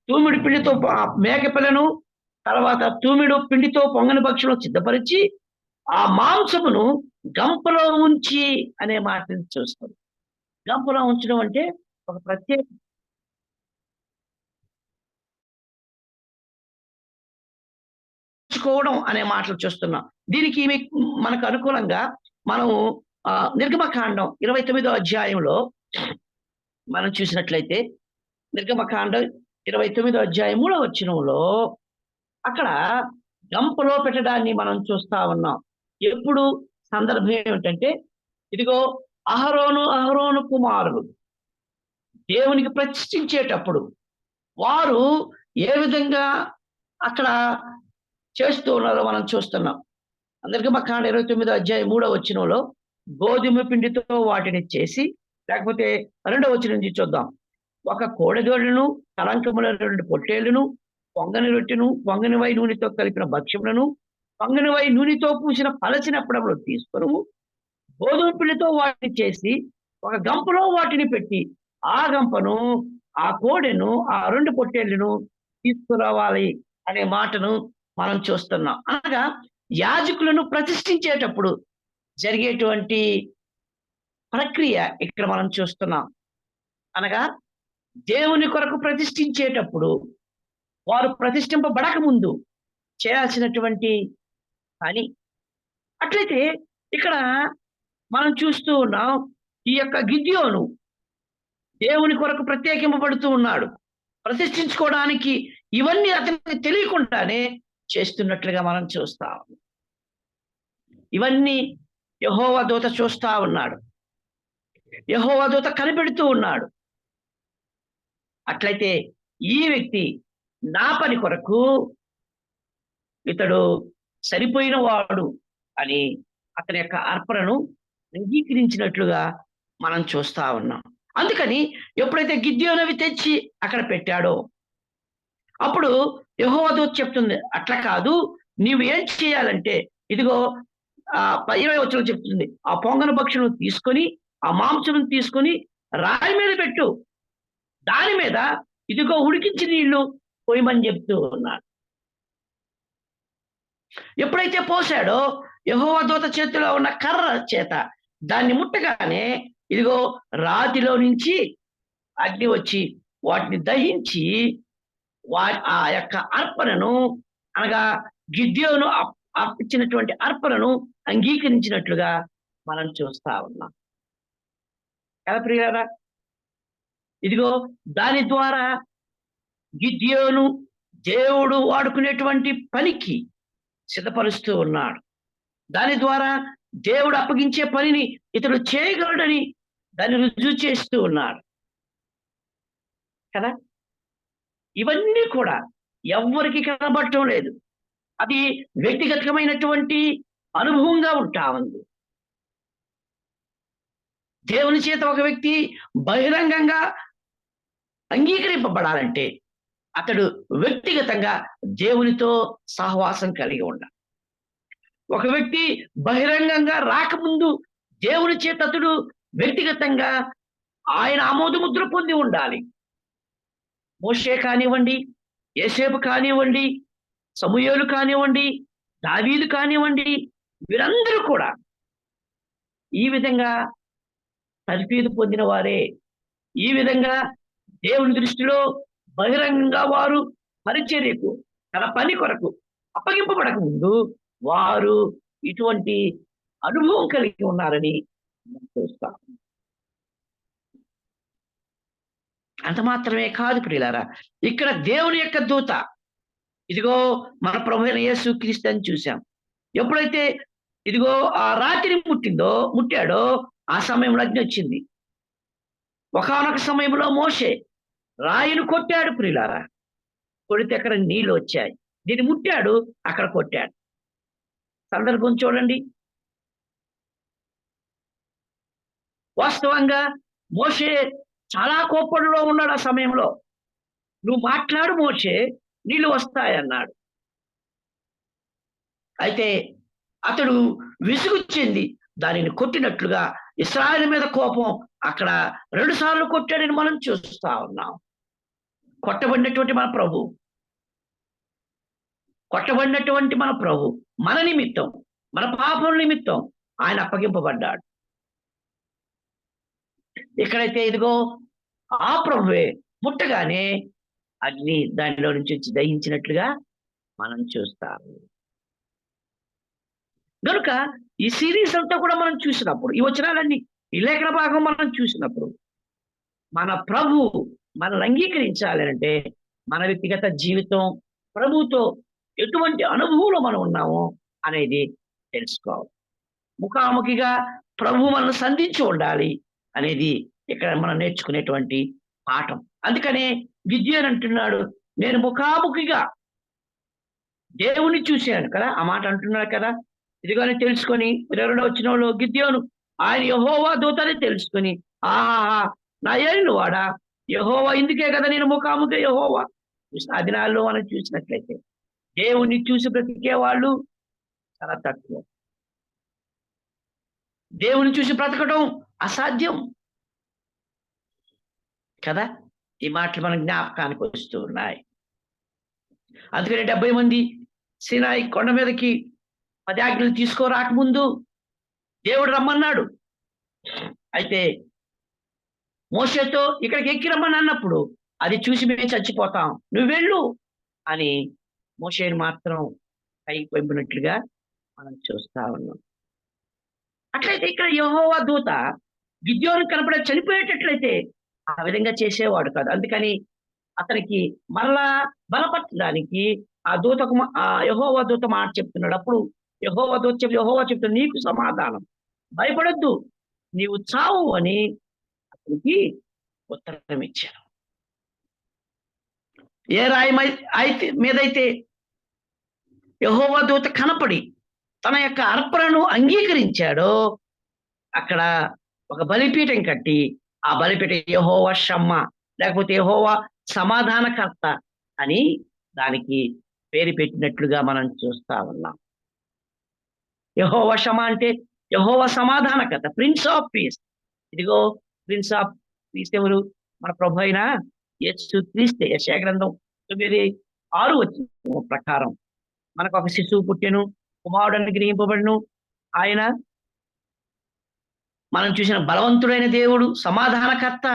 తూమిడి పిండితో మేకపిల్లను, తర్వాత తూమిడు పిండితో పొంగని భక్షణం సిద్ధపరిచి ఆ మాంసమును గంపలో ఉంచి అనే మాటని చూస్తాం. గంపలో ఉంచడం అంటే ఒక ప్రత్యేక ఉంచుకోవడం అనే మాటలు చూస్తున్నాం. దీనికి మనకు అనుకూలంగా మనము నిర్గమకాండం 29వ అధ్యాయంలో మనం చూసినట్లయితే నిర్గమకాండం 29వ అధ్యాయం 3వ వచనంలో అక్కడ గంపలో పెట్టడాన్ని మనం చూస్తా ఉన్నాం. ఎప్పుడు సందర్భం ఏమిటంటే ఇదిగో అహరోను కుమారులు దేవునికి ప్రతిష్ఠించేటప్పుడు వారు ఏ విధంగా అక్కడ చేస్తూ ఉన్నారో మనం చూస్తున్నాం. నిర్గమకాండం 29వ అధ్యాయం 3వ వచనంలో గోధుమ పిండితో వాటిని చేసి, లేకపోతే 2వ వచనం నుంచి చూద్దాం. ఒక కోడెదూడను, కళంకముల 2 పొట్టేళ్లను, పొంగని రొట్టెను, పొంగని వై నూనెతో కలిపిన భక్ష్యములను, పొంగని వై నూనెతో పూసిన పలచినప్పుడప్పుడు తీసుకొని గోధుమ పిండితో వాటిని చేసి ఒక గంపలో వాటిని పెట్టి ఆ గంపను, ఆ కోడెను, ఆ 2 పొట్టేళ్లను తీసుకురావాలి అనే మాటను మనం చూస్తున్నాం. అనగా యాజకులను ప్రతిష్ఠించేటప్పుడు జరిగేటువంటి ప్రక్రియ ఇక్కడ మనం చూస్తున్నాం. అనగా దేవుని కొరకు ప్రతిష్ఠించేటప్పుడు వారు ప్రతిష్ఠింపబడక ముందు చేయాల్సినటువంటి పని. అట్లయితే ఇక్కడ మనం చూస్తూ ఉన్నాం, ఈ యొక్క గిద్యోను దేవుని కొరకు ప్రత్యేకింపబడుతూ ఉన్నాడు. ప్రతిష్ఠించుకోవడానికి ఇవన్నీ అతనికి తెలియకుండానే చేస్తున్నట్లుగా మనం చూస్తాం. ఇవన్నీ యెహోవా దూత చూస్తా ఉన్నాడు. యెహోవా దూత కనిపెడుతూ ఉన్నాడు. అట్లయితే ఈ వ్యక్తి నా పని కొరకు ఇతడు సరిపోయిన వాడు అని అతని యొక్క అర్పణను అంగీకరించినట్లుగా మనం చూస్తా ఉన్నాం. అందుకని ఎప్పుడైతే గిద్యోనవి తెచ్చి అక్కడ పెట్టాడో అప్పుడు యెహోవా దూత చెప్తుంది, అట్లా కాదు, నీవు ఏం చేయాలంటే ఇదిగో 20వ వచనం చెప్తుంది, ఆ పొంగన భక్షణం తీసుకొని ఆ మాంసం తీసుకొని రాయి మీద పెట్టు, దాని మీద ఇదిగో ఉడికించి నీళ్లు పోయమని చెప్తూ ఉన్నాడు. ఎప్పుడైతే పోసాడో యెహోవా దూత చేతిలో ఉన్న కర్ర చేత దాన్ని ముట్టగానే ఇదిగో రాతిలో నుంచి అగ్ని వచ్చి వాటిని దహించి ఆ యొక్క అర్పణను అనగా గిద్యోను అర్పించినటువంటి అర్పణను అంగీకరించినట్లుగా మనం చూస్తా ఉన్నాం కదా ప్రియులారా. ఇదిగో దాని ద్వారా గిద్యోను దేవుడు వాడుకునేటువంటి పనికి సిద్ధపరుస్తూ ఉన్నాడు. దాని ద్వారా దేవుడు అప్పగించే పనిని ఇతడు చేయగలడని దాన్ని రుజువు చేస్తూ ఉన్నాడు కదా. ఇవన్నీ కూడా ఎవ్వరికి కనబడటం లేదు. అది వ్యక్తిగతమైనటువంటి అనుభవంగా ఉంటా ఉంది. దేవుని చేత ఒక వ్యక్తి బహిరంగంగా అంగీకరింపబడాలంటే అతడు వ్యక్తిగతంగా దేవునితో సహవాసం కలిగి ఉండాలి. ఒక వ్యక్తి బహిరంగంగా రాకముందు దేవుని చేత అతడు వ్యక్తిగతంగా ఆయన ఆమోదముద్ర పొంది ఉండాలి. మోషే కానివ్వండి, యోసేపు కానివ్వండి, సమూయేలు కానివ్వండి, దావీదు కానివ్వండి, వీరందరూ కూడా ఈ విధంగా తర్ఫీదు పొందిన వారే. ఈ విధంగా దేవుని దృష్టిలో బహిరంగంగా వారు పరిచర్యకు, తన పని కొరకు అప్పగింపబడక ముందు వారు ఇటువంటి అనుభవం కలిగి ఉన్నారని మనం చూస్తాం. అంత మాత్రమే కాదు ప్రియులారా, ఇక్కడ దేవుని యొక్క దూత, ఇదిగో మన ప్రభువైన యేసుక్రీస్తు అని చూసాం. ఎప్పుడైతే ఇదిగో ఆ రాత్రి ముట్టాడో ఆ సమయంలో అగ్ని వచ్చింది. ఒకానొక సమయంలో మోషే రాయిని కొట్టాడు ప్రియులారా. కొడితే అక్కడ నీళ్లు వచ్చాయి. దీన్ని ముట్టాడు, అక్కడ కొట్టాడు. సందర్భం చూడండి. వాస్తవంగా మోషే చాలా కోపంలో ఉన్నాడు ఆ సమయంలో. నువ్వు మాట్లాడు మోషే, నీళ్లు వస్తాయన్నాడు. అయితే అతడు విసుగు చెంది దానిని కొట్టినట్లుగా ఇశ్రాయేలు మీద కోపం అక్కడ 2 సార్లు కొట్టాడని మనం చూస్తా ఉన్నాం. కొట్టబడినటువంటి మన ప్రభు మన నిమిత్తం, మన పాపం నిమిత్తం ఆయన అప్పగింపబడ్డాడు. ఇక్కడైతే ఇదిగో ఆ ప్రభువే ముట్టగానే అగ్ని దానిలో నుంచి వచ్చి దహించినట్లుగా మనం చూస్తాము. కనుక ఈ సిరీస్ అంతా కూడా మనం చూసినప్పుడు, ఈ వచనాలన్నీ, ఈ లేఖన భాగం మనం చూసినప్పుడు మన ప్రభు మనల్ని అంగీకరించాలి అంటే మన వ్యక్తిగత జీవితం ప్రభుతో ఎటువంటి అనుభవంలో మనం ఉన్నామో అనేది తెలుసుకోవాలి. ముఖాముఖిగా ప్రభు మనల్ని సంధించి ఉండాలి అనేది ఇక్కడ మనం నేర్చుకునేటువంటి పాఠం. అందుకనే గిద్యోను అంటున్నాడు, నేను ముఖాముఖిగా దేవుని చూశాను కదా, ఆ మాట అంటున్నాడు కదా. ఇదిగోని తెలుసుకొని 22వ వచనంలో గిద్యోను ఆయన యెహోవా దూతని తెలుసుకొని, ఆహా నా ఏలిన వాడా, యెహోవా ఇందుకే కదా నేను ముఖాముఖి యెహోవా. ఆ దినాల్లో మనం చూసినట్లయితే దేవుని చూసి బ్రతికే వాళ్ళు చాలా తక్కువ. దేవుని చూసి బ్రతకడం అసాధ్యం కదా. ఈ మాటలు మన జ్ఞాపకానికి వస్తూ ఉన్నాయి. అందుకని 70 మంది సీనాయి కొండ మీదకి 10 ఆజ్ఞలు తీసుకోరాకముందు దేవుడు రమ్మన్నాడు. అయితే మోషేతో ఇక్కడికి ఎక్కి రమ్మని అన్నప్పుడు అది చూసి మేము చచ్చిపోతాం, నువ్వు వెళ్ళు అని మోషేని మాత్రం పైకి పంపినట్లుగా మనం చూస్తా ఉన్నాం. అట్లయితే ఇక్కడ యెహోవా దూత గిద్యోను కనపడే చనిపోయేటట్లయితే ఆ విధంగా చేసేవాడు కాదు. అందుకని అతనికి మరలా బలపరచడానికి ఆ దూతకు ఆ యెహోవా దూత మాట చెప్తున్నాడు. అప్పుడు యెహోవా చెప్తున్నాడు, నీకు సమాధానం, భయపడొద్దు, నీవు చావు అని అతనికి ఉత్తరం ఇచ్చాను. ఏ రాయి మీదైతే యెహోవా దూత కనపడి తన యొక్క అర్పణను అంగీకరించాడో అక్కడ ఒక బలిపీఠం కట్టి ఆ బలిపీఠం యెహోవా షమ్మా, లేకపోతే యెహోవా సమాధానకర్త అని దానికి పేరు పెట్టినట్లుగా మనం చూస్తా ఉన్నాం. యెహోవా షమ్మా అంటే యెహోవా సమాధానకర్త, ప్రిన్స్ ఆఫ్ పీస్. ఇదిగో ప్రిన్స్ ఆఫ్ పీస్ ఎవరు? మన ప్రభు అయిన యేసుక్రీస్తే. యెషయా గ్రంథం 9:6 వచ్చిన ప్రకారం మనకు ఒక శిశువు పుట్టెను, కుమారుడు అనుగ్రహింపబడును, ఆయన మనం చూసిన బలవంతుడైన దేవుడు, సమాధానకర్త,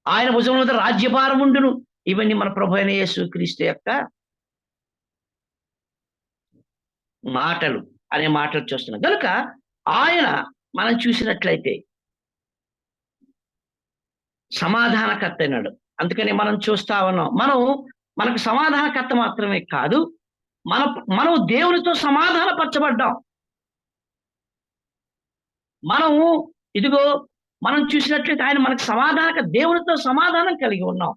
ఆయన భుజం మీద రాజ్యభారం ఉండును. ఇవన్నీ మన ప్రభు అయిన యేసుక్రీస్తు యొక్క మాటలు అనే మాటలు చూస్తున్నాం. కనుక ఆయన మనం చూసినట్లయితే సమాధానకర్త అయినాడు. అందుకని మనం చూస్తా ఉన్నాం, మనకు సమాధానకర్త మాత్రమే కాదు, మనం దేవునితో సమాధానపరచబడ్డాం. ఇదిగో మనం చూసినట్లయితే ఆయన మనకు దేవునితో సమాధానం కలిగి ఉన్నాం.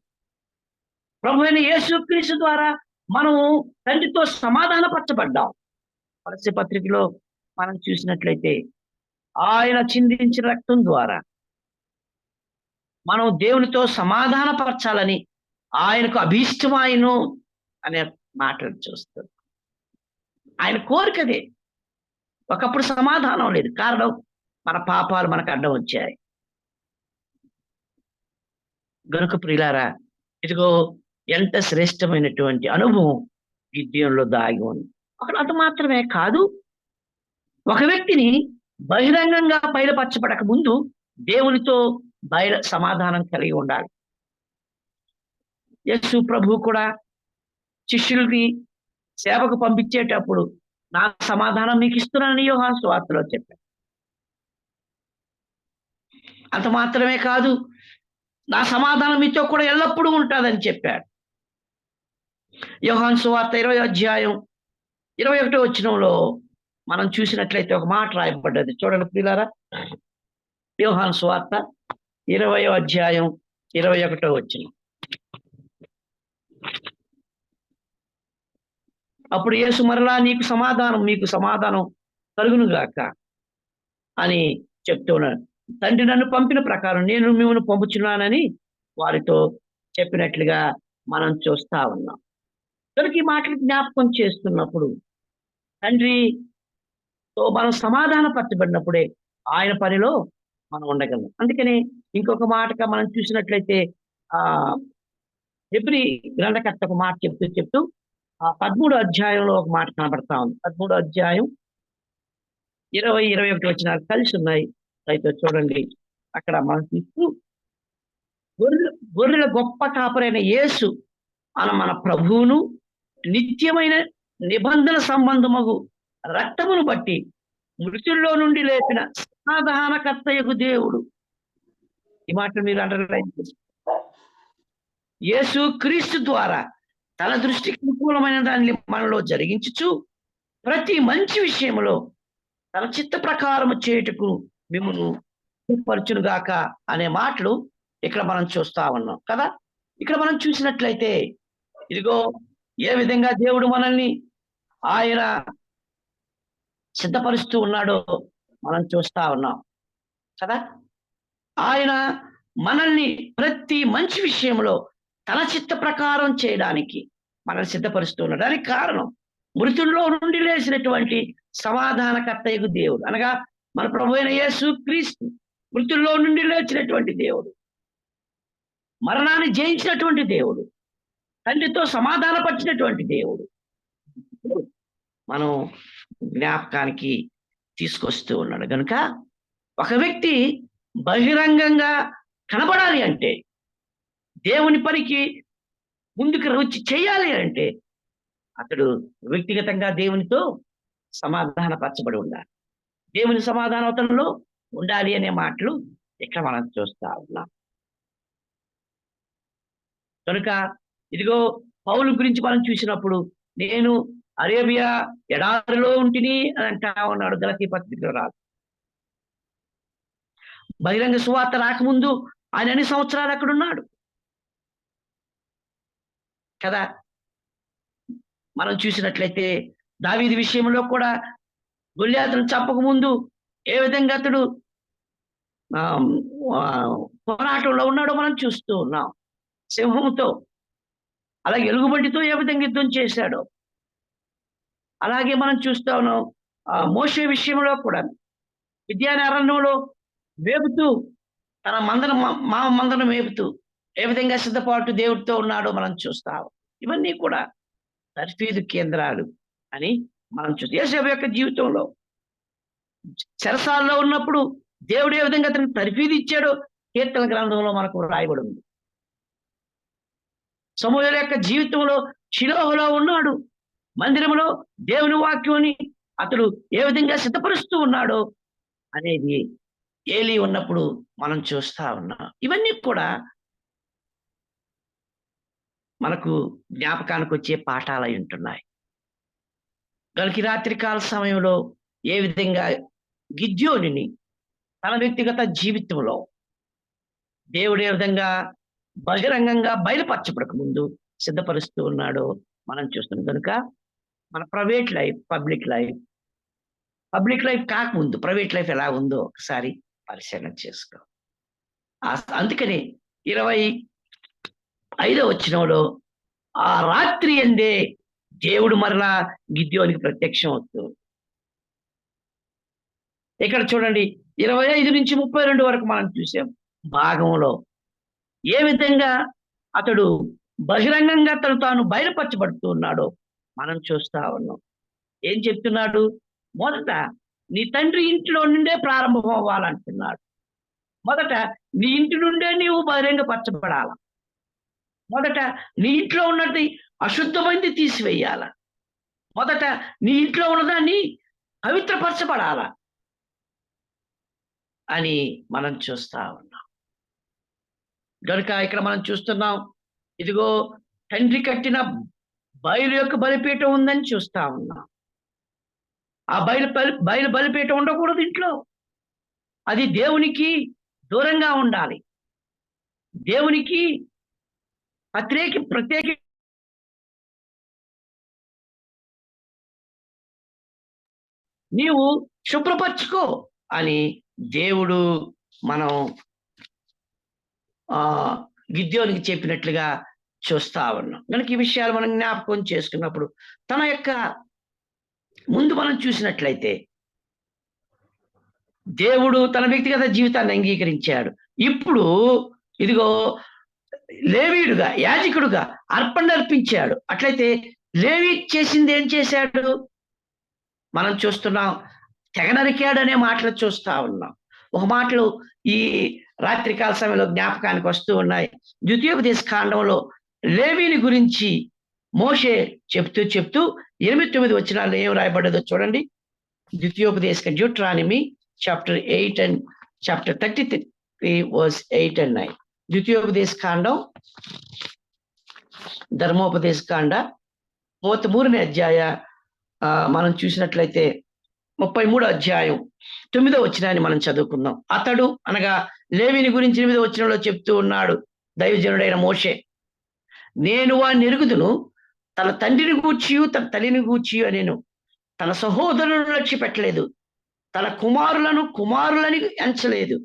ప్రభు అయిన యేసుక్రీస్తు ద్వారా మనం తండ్రితో సమాధానపరచబడ్డాం. కొలస్సీ పత్రికలో మనం చూసినట్లయితే ఆయన చిందించిన రక్తం ద్వారా మనం దేవునితో సమాధానపరచాలని ఆయనకు అభీష్టమాయను అనే మాటలు చూస్తాం. ఆయన కోరికదే. ఒకప్పుడు సమాధానం లేదు. కారణం మన పాపాలు మనకు అడ్డం వచ్చాయి. గనుక ప్రియులారా, ఇదిగో ఎంత శ్రేష్టమైనటువంటి అనుభవం గిద్యోనులో దాగి ఉంది. అంత మాత్రమే కాదు, ఒక వ్యక్తిని బహిరంగంగా బయలుపరచబడక ముందు దేవునితో సమాధానం కలిగి ఉండాలి. యేసు ప్రభువు కూడా శిష్యులకి సేవకు పంపించేటప్పుడు నా సమాధానం మీకు ఇస్తున్నానని యోహాను సువార్తలో చెప్పాడు. అంత మాత్రమే కాదు, నా సమాధానం మీతో కూడా ఎల్లప్పుడూ ఉంటుందని చెప్పాడు. యోహాను సువార్త 20వ అధ్యాయం 21వ వచనంలో మనం చూసినట్లయితే ఒక మాట రాయబడ్డది. చూడండి ప్రియులారా, యోహాను సువార్త 20వ అధ్యాయం 21వ వచనం. అప్పుడు యేసు మరలా మీకు సమాధానం కలుగును గాక అని చెప్తున్నాడు. తండ్రి నన్ను పంపిన ప్రకారం నేను మిమ్మల్ని పంపుచున్నానని వారితో చెప్పినట్లుగా మనం చూస్తా ఉన్నాం. కనుక ఈ మాటలు జ్ఞాపకం చేస్తున్నప్పుడు తండ్రితో మనం సమాధానపరచబడినప్పుడే ఆయన పనిలో మనం ఉండగలం. అందుకని ఇంకొక మాటగా మనం చూసినట్లయితే హెబ్రీ గ్రంథకర్త ఒక మాట చెప్తూ 13వ అధ్యాయంలో ఒక మాట కనబడతా ఉంది. 13వ అధ్యాయం 20, 21 వచనాలు కలిసి ఉన్నాయి. అయితే చూడండి, అక్కడ మనం చూస్తూ గొర్రెల గొప్ప కాపరైన యేసు మన ప్రభువును నిత్యమైన నిబంధన సంబంధమగు రక్తమును బట్టి మృతుల్లో నుండి లేపిన సమాధానకర్తయగు దేవుడు. ఈ మాట మీరు అండర్లైన్ చేస్తారు. యేసు క్రీస్తు ద్వారా తన దృష్టికి అనుకూలమైన దాన్ని మనలో జరిగించుచు ప్రతి మంచి విషయంలో తన చిత్త ప్రకారం చేయుటకు మిమ్మును పరచునుగాక అనే మాటలు ఇక్కడ మనం చూస్తా ఉన్నాం కదా. ఇక్కడ మనం చూసినట్లయితే ఇదిగో ఏ విధంగా దేవుడు మనల్ని ఆయన సిద్ధపరుస్తూ ఉన్నాడో మనం చూస్తా ఉన్నాం కదా. ఆయన మనల్ని ప్రతి మంచి విషయంలో తన చిత్త ప్రకారం చేయడానికి మనల్ని సిద్ధపరుస్తూ ఉన్నాడు. దానికి కారణం మృతుల్లో నుండి లేచినటువంటి సమాధానకర్తయగు దేవుడు, అనగా మన ప్రభు అయిన యేసు క్రీస్తు మృతుల్లో నుండి లేచినటువంటి దేవుడు, మరణాన్ని జయించినటువంటి దేవుడు, తండ్రితో సమాధానపరిచినటువంటి దేవుడు మనం జ్ఞాపకానికి తీసుకొస్తూ ఉన్నాడు. కనుక ఒక వ్యక్తి బహిరంగంగా కనబడాలి అంటే, దేవుని పనికి ముందుకు వచ్చి చేయాలి అంటే అతడు వ్యక్తిగతంగా దేవునితో సమాధానపరచబడి ఉండాలి. దేవుని సమాధానతలో ఉండాలి అనే మాటలు ఇక్కడ మనం చూస్తా ఉన్నాం. కనుక ఇదిగో పౌలు గురించి మనం చూసినప్పుడు నేను అరేబియా ఎడారిలో ఉంటిని అని అంటా ఉన్నాడు. గలతీ పత్రికలో రాదు. బహిరంగ సువార్త రాకముందు ఆయన అన్ని సంవత్సరాలు అక్కడ ఉన్నాడు కదా. మనం చూసినట్లయితే దావీదు విషయంలో కూడా గొల్యాతును చంపక ముందు ఏ విధంగా అతడు పోరాటంలో ఉన్నాడో మనం చూస్తూ ఉన్నాం. సింహంతో, అలాగే ఎలుగుబంటితో ఏ విధంగా యుద్ధం చేశాడో అలాగే మనం చూస్తా ఉన్నాం. మోషే విషయంలో కూడా మిద్యాను అరణ్యంలో వేపుతూ తన మందను మేపుతూ ఏ విధంగా సిద్ధపాటు దేవుడితో ఉన్నాడో మనం చూస్తాం. ఇవన్నీ కూడా తర్ఫీదు కేంద్రాలు అని మనం చూస్తాం. యేసేపు యొక్క జీవితంలో చెరసాల్లో ఉన్నప్పుడు దేవుడు ఏ విధంగా అతనికి తర్ఫీదు ఇచ్చాడో కీర్తన గ్రంథంలో మనకు రాయబడి ఉంది. సమూయేలు యొక్క జీవితంలో షిలోహులో ఉన్నాడు. మందిరంలో దేవుని వాక్యాన్ని అతడు ఏ విధంగా సిద్ధపరుస్తూ ఉన్నాడో అనేది ఏలీ ఉన్నప్పుడు మనం చూస్తా ఉన్నాం. ఇవన్నీ కూడా మనకు జ్ఞాపకానికి వచ్చే పాఠాలై ఉంటున్నాయి. గలికి రాత్రికాల సమయంలో ఏ విధంగా గిద్యోనుని తన వ్యక్తిగత జీవితంలో దేవుడు ఏ విధంగా బహిరంగంగా బయలుపరచబడక ముందు సిద్ధపరుస్తూ ఉన్నాడో మనం చూస్తున్నాం. కనుక మన private life, public life public life కాకముందు ప్రైవేట్ లైఫ్ ఎలా ఉందో ఒకసారి పరిశీలన చేసుకో. అందుకని 25వ వచనంలో ఆ రాత్రి ఎందే దేవుడు మరలా గిద్యోనికి ప్రత్యక్షం అవుతూ, ఇక్కడ చూడండి 25 నుంచి 32 వరకు మనం చూసాం భాగంలో ఏ విధంగా అతడు బహిరంగంగా తాను బయలుపరచబడుతూ ఉన్నాడో మనం చూస్తా ఉన్నాం. ఏం చెప్తున్నాడు? మొదట నీ తండ్రి ఇంట్లో నుండే ప్రారంభం అవ్వాలంటున్నాడు. మొదట నీ ఇంటి నుండే నీవు బహిరంగపరచబడాల. మొదట నీ ఇంట్లో ఉన్నది అశుద్ధమైంది తీసివేయాల. మొదట నీ ఇంట్లో ఉన్నదాన్ని పవిత్రపరచబడాల అని మనం చూస్తా ఉన్నాం. కనుక ఇక్కడ మనం చూస్తున్నాం, ఇదిగో తండ్రి కట్టిన బయలు యొక్క బలిపీఠం ఉందని చూస్తా ఉన్నాం. ఆ బయలు బలిపీఠం ఉండకూడదు ఇంట్లో. అది దేవునికి దూరంగా ఉండాలి. దేవునికి ప్రత్యేక నీవు శుభ్రపరచుకో అని దేవుడు మనం గిద్యోనికి చెప్పినట్లుగా చూస్తా ఉన్నాం. కనుక ఈ విషయాలు మనం జ్ఞాపకం చేసుకున్నప్పుడు తన యొక్క ముందు మనం చూసినట్లయితే దేవుడు తన వ్యక్తిగత జీవితాన్ని అంగీకరించాడు. ఇప్పుడు ఇదిగో లేవీయుడుగా, యాజకుడుగా అర్పణ అర్పించాడు. అట్లయితే లేవి చేసింది ఏం చేశాడు? మనం చూస్తున్నాం, తెగ నరికాడు అనే మాటలు చూస్తా ఉన్నాం. ఒక మాటలు ఈ రాత్రికాల సమయంలో జ్ఞాపకానికి వస్తూ ఉన్నాయి. ద్వితీయోపదేశ కాండంలో లేవీని గురించి మోషే చెప్తూ 8-9 వచనాల్లో ఏం రాయబడ్డదో చూడండి. ద్వితీయోపదేశ Deuteronomy chapter 8 and chapter 33 verse 8 and 9. ద్వితీయోపదేశ కాండం, ధర్మోపదేశ కాండ 33వ అధ్యాయ మనం చూసినట్లయితే 33వ అధ్యాయం 9వ వచనాన్ని మనం చదువుకుందాం. అతడు అనగా లేవిని గురించి 8వ వచనంలో చెప్తూ ఉన్నాడు దైవజనుడైన మోషే, నేను వాడిని ఎరుగుదును, తన తండ్రిని గూర్చియు తన తల్లిని గూర్చియు అనేను, తన సహోదరులను లక్ష్య పెట్టలేదు, తన కుమారులని ఎంచలేదు,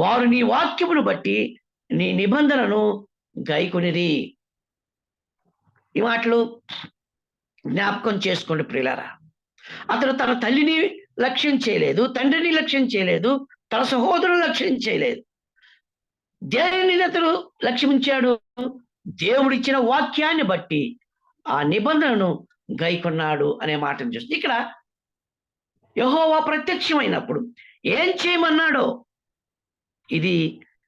వారు నీ వాక్యమును బట్టి నీ నిబంధనను గైకొనిరి. ఈ మాటలు జ్ఞాపకం చేసుకోండి ప్రియులారా. అతడు తన తల్లిని లక్ష్యం చేయలేదు, తండ్రిని లక్ష్యం చేయలేదు, తన సహోదరుని లక్ష్యం చేయలేదు. దేనిని అతడు లక్ష్యించాడు? దేవుడిచ్చిన వాక్యాన్ని బట్టి ఆ నిబంధనను గైకొన్నాడు అనే మాటను చూస్తుంది. ఇక్కడ యెహోవా ప్రత్యక్షమైనప్పుడు ఏం చేయమన్నాడో ఇది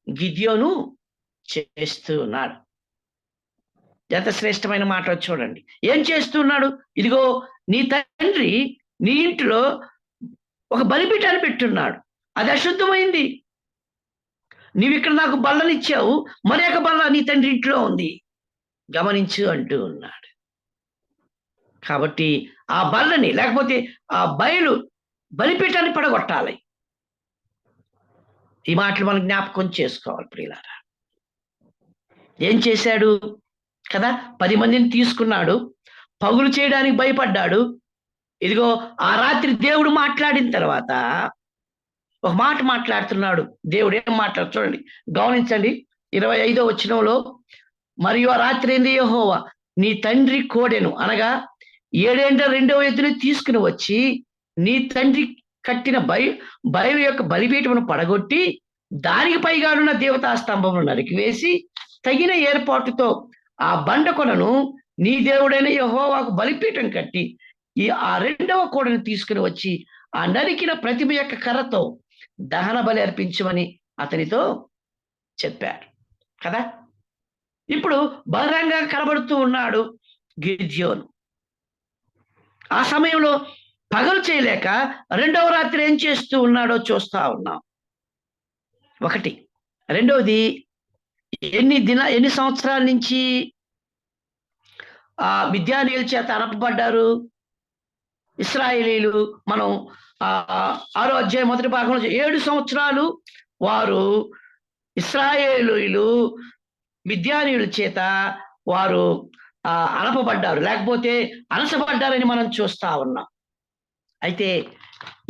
గిద్యోను చేస్తూ ఉన్నాడు. ఎంత శ్రేష్టమైన మాట చూడండి. ఏం చేస్తున్నాడు? ఇదిగో నీ తండ్రి నీ ఇంట్లో ఒక బలిపీఠాన్ని పెట్టున్నాడు, అది అశుద్ధమైంది. నీవు ఇక్కడ నాకు బల్లనిచ్చావు, మరొక బల్ల నీ తండ్రి ఇంట్లో ఉంది, గమనించు అంటూ ఉన్నాడు. కాబట్టి ఆ బల్లని లేకపోతే ఆ బలిపీఠాన్ని పడగొట్టాలి. ఈ మాటలు మనం జ్ఞాపకం చేసుకోవాలి ప్రియులారా. ఏం చేశాడు కదా? 10 మందిని తీసుకున్నాడు, పగులు చేయడానికి భయపడ్డాడు. ఇదిగో ఆ రాత్రి దేవుడు మాట్లాడిన తర్వాత ఒక మాట మాట్లాడుతున్నాడు. దేవుడు ఏం మాట్లాడు చూడండి, గమనించండి. 25వ వచనంలో, మరియు ఆ రాత్రి ఏంది, యెహోవా నీ తండ్రి కోడెను అనగా 7 ఏండ్ల 2వ ఎద్దుని తీసుకుని వచ్చి నీ తండ్రి కట్టిన బయలు యొక్క బలిపీఠమును పడగొట్టి దానికి పైగానున్న దేవతా స్తంభమును నరికివేసి తగిన ఏర్పాటుతో ఆ బండకొనను నీ దేవుడైన యెహోవాకు బలిపీఠం కట్టి ఆ 2వ కోడను తీసుకుని వచ్చి ఆ నరికిన ప్రతిమ యొక్క కర్రతో దహన బలి అర్పించమని అతనితో చెప్పారు కదా. ఇప్పుడు బహిరంగంగా కనబడుతూ ఉన్నాడు గిద్యోను. ఆ సమయంలో పగలు చేయలేక 2వ రాత్రి ఏం చేస్తూ ఉన్నాడో చూస్తా ఉన్నాం. ఒకటి. రెండవది, ఎన్ని సంవత్సరాల నుంచి ఆ మిద్యానీయుల చేత అనపబడ్డారు ఇశ్రాయేలీలు? మనం 6వ అధ్యాయం మొదటి భాగంలో 7 సంవత్సరాలు వారు ఇశ్రాయేలీయులు మిద్యానీయుల చేత వారు అనపబడ్డారు, లేకపోతే అనసబడ్డారని మనం చూస్తా ఉన్నాం. అయితే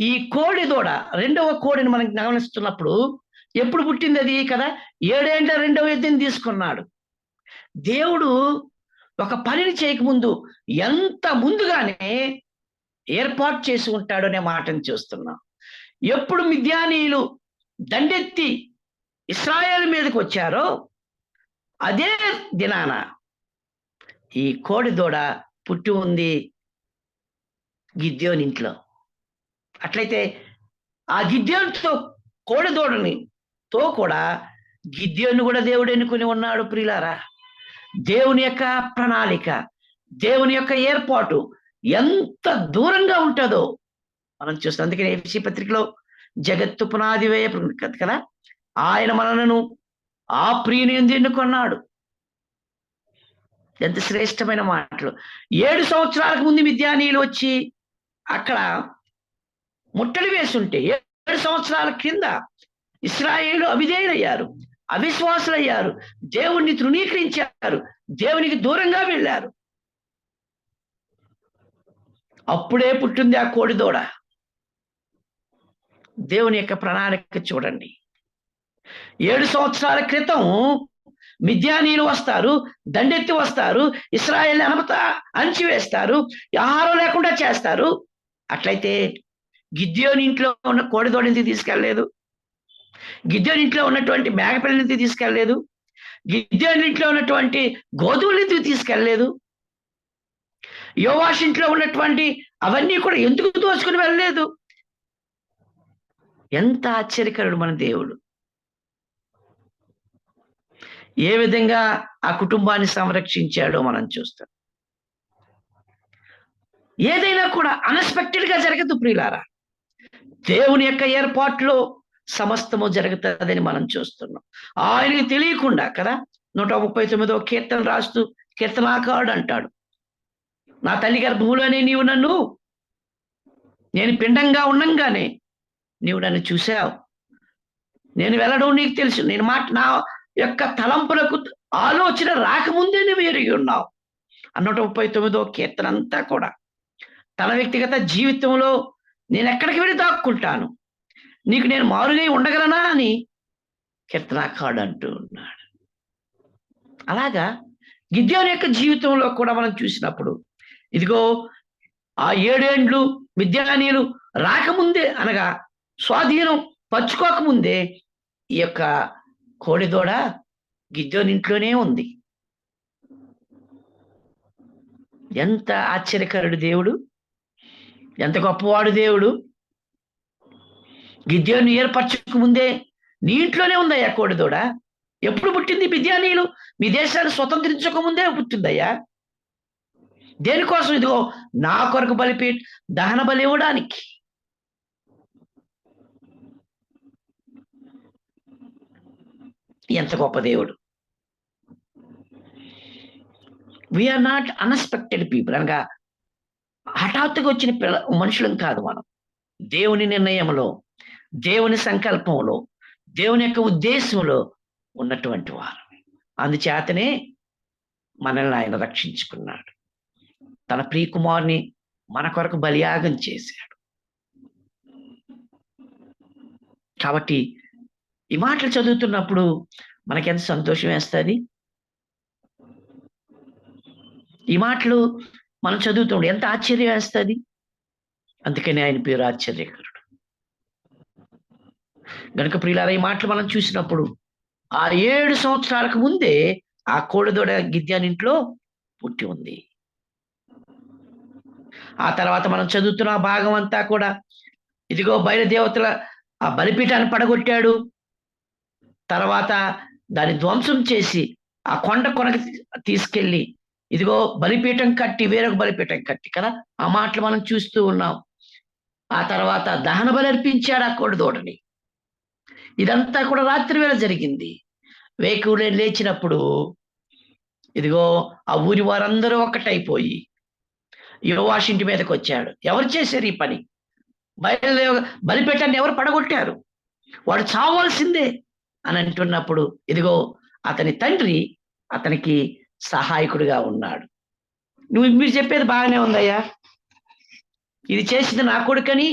ఈ కోడి దూడ రెండవ కోడిని మనం గమనిస్తున్నప్పుడు ఎప్పుడు పుట్టింది అది కదా? 7 ఏండ్ల రెండవ ఎద్దుని తీసుకున్నాడు. దేవుడు ఒక పనిని చేయకముందు ఎంత ముందుగానే ఏర్పాటు చేసి ఉంటాడు అనే మాటను చూస్తున్నాం. ఎప్పుడు మిద్యానీయులు దండెత్తి ఇశ్రాయేలు మీదకి వచ్చారో అదే దినాన ఈ కోడి దూడ పుట్టి ఉంది గిద్యోని ఇంట్లో. అట్లయితే ఆ గిద్యోనితో కోడి దూడని తో కూడా గిద్యోని కూడా దేవుడు ఎన్నుకుని ఉన్నాడు ప్రియులారా. దేవుని యొక్క ప్రణాళిక, దేవుని యొక్క ఏర్పాటు ఎంత దూరంగా ఉంటుందో మనం చూస్తాం. అందుకని ఎఫెసీ పత్రికలో జగత్తు పునాది వేయ కదా, ఆయన మనలను ఆ ప్రియుని యందు ఎన్నుకున్నాడు. ఎంత శ్రేష్టమైన మాటలు. 7 సంవత్సరాలకు ముందు మిద్యానీయులు వచ్చి అక్కడ ముట్టడి వేసుంటే 7 సంవత్సరాల కింద ఇశ్రాయేలు అవిధేయులయ్యారు, అవిశ్వాసులయ్యారు, దేవుణ్ణి తృణీకరించారు, దేవునికి దూరంగా వెళ్ళారు. అప్పుడే పుట్టింది ఆ కోడి దూడ. దేవుని యొక్క ప్రణాళిక చూడండి. 7 సంవత్సరాల క్రితం మిద్యానీయులు వస్తారు, దండెత్తి వస్తారు, ఇశ్రాయేల్ అణచివేస్తారు, ఆహారం లేకుండా చేస్తారు. అట్లయితే గిద్యోని ఇంట్లో ఉన్న కోడి దూడని తీసుకెళ్ళలేదు, గిద్యోని ఇంట్లో ఉన్నటువంటి మేకపిల్లని తీసుకెళ్ళలేదు, గిద్యోని ఇంట్లో ఉన్నటువంటి గోధుమలని తీసుకెళ్ళలేదు, యోవాషు ఇంట్లో ఉన్నటువంటి అవన్నీ కూడా ఎందుకు దోచుకుని వెళ్ళలేదు. ఎంత ఆశ్చర్యకరుడు మన దేవుడు. ఏ విధంగా ఆ కుటుంబాన్ని సంరక్షించాడో మనం చూస్తాం. ఏదైనా కూడా అన్ఎక్స్పెక్టెడ్ గా జరగదు ప్రియులారా. దేవుని యొక్క ఏర్పాట్లో సమస్తము జరుగుతుందని మనం చూస్తున్నాం. ఆయనకి తెలియకుండా కదా 139వ కీర్తన రాస్తూ కీర్తనాకారుడు అంటాడు, నా తల్లి గర్భంలోనే నేను పిండంగా ఉండంగానే నీవు నన్ను చూసావు, నేను వెళ్ళడం నీకు తెలుసు, నా యొక్క తలంపులకు ఆలోచన రాకముందే నువ్వు ఎరిగి ఉన్నావు. 139వ కీర్తన అంతా కూడా తన వ్యక్తిగత జీవితంలో నేను ఎక్కడికి వెళ్ళి దాక్కుంటాను, నీకు నేను మారుగా ఉండగలనా అని కీర్తనాకారుడు అంటూ ఉన్నాడు. అలాగా గిద్యోని యొక్క జీవితంలో కూడా మనం చూసినప్పుడు ఇదిగో ఆ 7 ఏండ్లు మిద్యానీయులు రాకముందే అనగా స్వాధీనం పరుచుకోకముందే ఈ యొక్క కోడి దూడ గిద్యోని ఇంట్లోనే ఉంది. ఎంత ఆశ్చర్యకరుడు దేవుడు, ఎంత గొప్పవాడు దేవుడు. గిద్యోని ఏర్పరచక ముందే నీ ఇంట్లోనే ఉందయ్యా కోడి దూడ. ఎప్పుడు పుట్టింది? మిద్యానీయులు మీ దేశాన్ని స్వతంత్రించక ముందే పుట్టిందయ్యా. దేనికోసం? ఇదిగో నా కొరకు దహన బలి ఇవ్వడానికి. ఎంత గొప్ప దేవుడు. వీఆర్ నాట్ అన్ఎక్స్పెక్టెడ్ పీపుల్, అనగా హఠాత్తుగా వచ్చిన మనుషులం కాదు మనం. దేవుని నిర్ణయంలో, దేవుని సంకల్పంలో, దేవుని యొక్క ఉద్దేశంలో ఉన్నటువంటి వారు. అందుచేతనే మనల్ని ఆయన రక్షించుకున్నాడు. తన ప్రియకుమారుని మన కొరకు బలియాగం చేశాడు. కాబట్టి ఈ మాటలు చదువుతున్నప్పుడు మనకెంత సంతోషం వేస్తుంది. ఈ మాటలు మనం చదువుతుండే ఎంత ఆశ్చర్యం వేస్తుంది. అందుకని ఆయన పేరు ఆశ్చర్యకరుడు. గనుక ప్రియులారా, ఈ మాటలు మనం చూసినప్పుడు ఆ 7 సంవత్సరాలకు ముందే ఆ కోడిదూడ గిద్యోని ఇంట్లో పుట్టి ఉంది. ఆ తర్వాత మనం చదువుతున్న భాగం అంతా కూడా ఇదిగో బయలుదేవతల ఆ బలిపీఠాన్ని పడగొట్టాడు. తర్వాత దాన్ని ధ్వంసం చేసి ఆ కొనకి తీసుకెళ్ళి ఇదిగో బలిపీఠం కట్టి, వేరొక బలిపీఠం కట్టి కదా, ఆ మాటలు మనం చూస్తూ ఉన్నాం. ఆ తర్వాత దహన బలి అర్పించాడు ఆ కోడి దూడని. ఇదంతా కూడా రాత్రి వేళ జరిగింది. వేకువనే లేచినప్పుడు ఇదిగో ఆ ఊరి వారందరూ ఒక్కటైపోయి యోవాషు ఇంటి మీదకి వచ్చాడు. ఎవరు చేశారు ఈ పని? బలిపీఠాన్ని ఎవరు పడగొట్టారు? వాడు చావాల్సిందే అని అంటున్నప్పుడు ఇదిగో అతని తండ్రి అతనికి సహాయకుడిగా ఉన్నాడు. మీరు చెప్పేది బాగానే ఉందయ్యా, ఇది చేసింది నా కొడుకని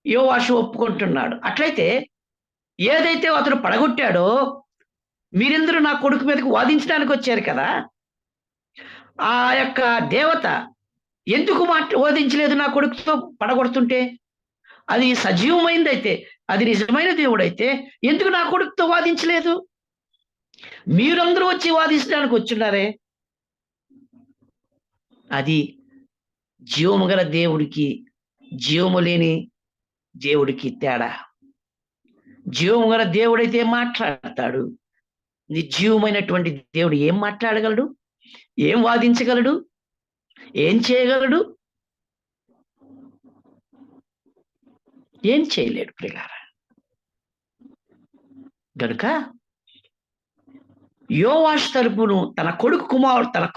యోవాషు ఒప్పుకుంటున్నాడు. అట్లయితే ఏదైతే అతను పడగొట్టాడో మీరందరూ నా కొడుకు మీదకి వాదించడానికి వచ్చారు కదా! ఆ యొక్క దేవత ఎందుకు వాదించలేదు నా కొడుకుతో పడగొడుతుంటే? అది సజీవమైందైతే, అది నిజమైన దేవుడైతే ఎందుకు నా కొడుకుతో వాదించలేదు? మీరందరూ వచ్చి వాదించడానికి వచ్చున్నారే. అది జీవము గల దేవుడికి, జీవము లేని దేవుడికి తేడా. జీవము గల దేవుడైతే మాట్లాడతాడు. నిర్జీవమైనటువంటి దేవుడు ఏం మాట్లాడగలడు? ఏం వాదించగలడు? ఏం చేయగలడు? ఏం చేయలేడు ప్రియులారా. గనుక యోవాషు తరపును తన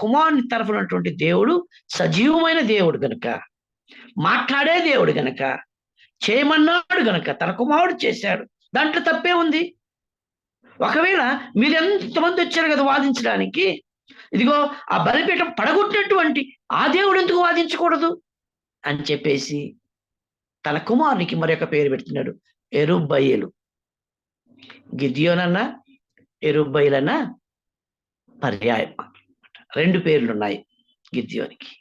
కుమారుని తరపునటువంటి దేవుడు సజీవమైన దేవుడు గనుక, మాట్లాడే దేవుడు గనుక, చేయమన్నాడు గనుక తన కుమారుడు చేశాడు. దాంట్లో తప్పే ఉంది. ఒకవేళ మీరు ఎంతమంది వచ్చారు కదా వాదించడానికి, ఇదిగో ఆ బలిపీఠం పడగొట్టినటువంటి ఆ దేవుడు ఎందుకు వాదించకూడదు అని చెప్పేసి తన కుమారునికి మరొక పేరు పెడుతున్నాడు, యెరుబ్బయలు. గిద్యోనన్నా యెరుబ్బయలన్నా పర్యాయం. 2 పేర్లున్నాయి గిద్యోనికి.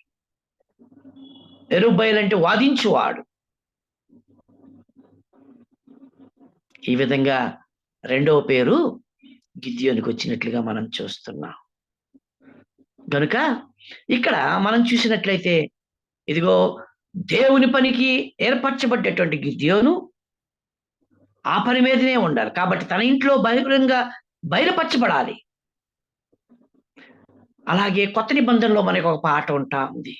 యెరుబ్బయలు అంటే వాదించువాడు. ఈ విధంగా 2వ పేరు గిద్యోనికి వచ్చినట్లుగా మనం చూస్తున్నాం. గనుక ఇక్కడ మనం చూసినట్లయితే ఇదిగో దేవుని పనికి ఏర్పరచబడ్డటువంటి గిద్యోను ఆ పని మీదనే ఉండాలి. కాబట్టి తన ఇంట్లో బహిరంగంగా బయలుపరచబడాలి. అలాగే కొత్త నిబంధనలో మనకు ఒక పాట ఉంటా ఉంది.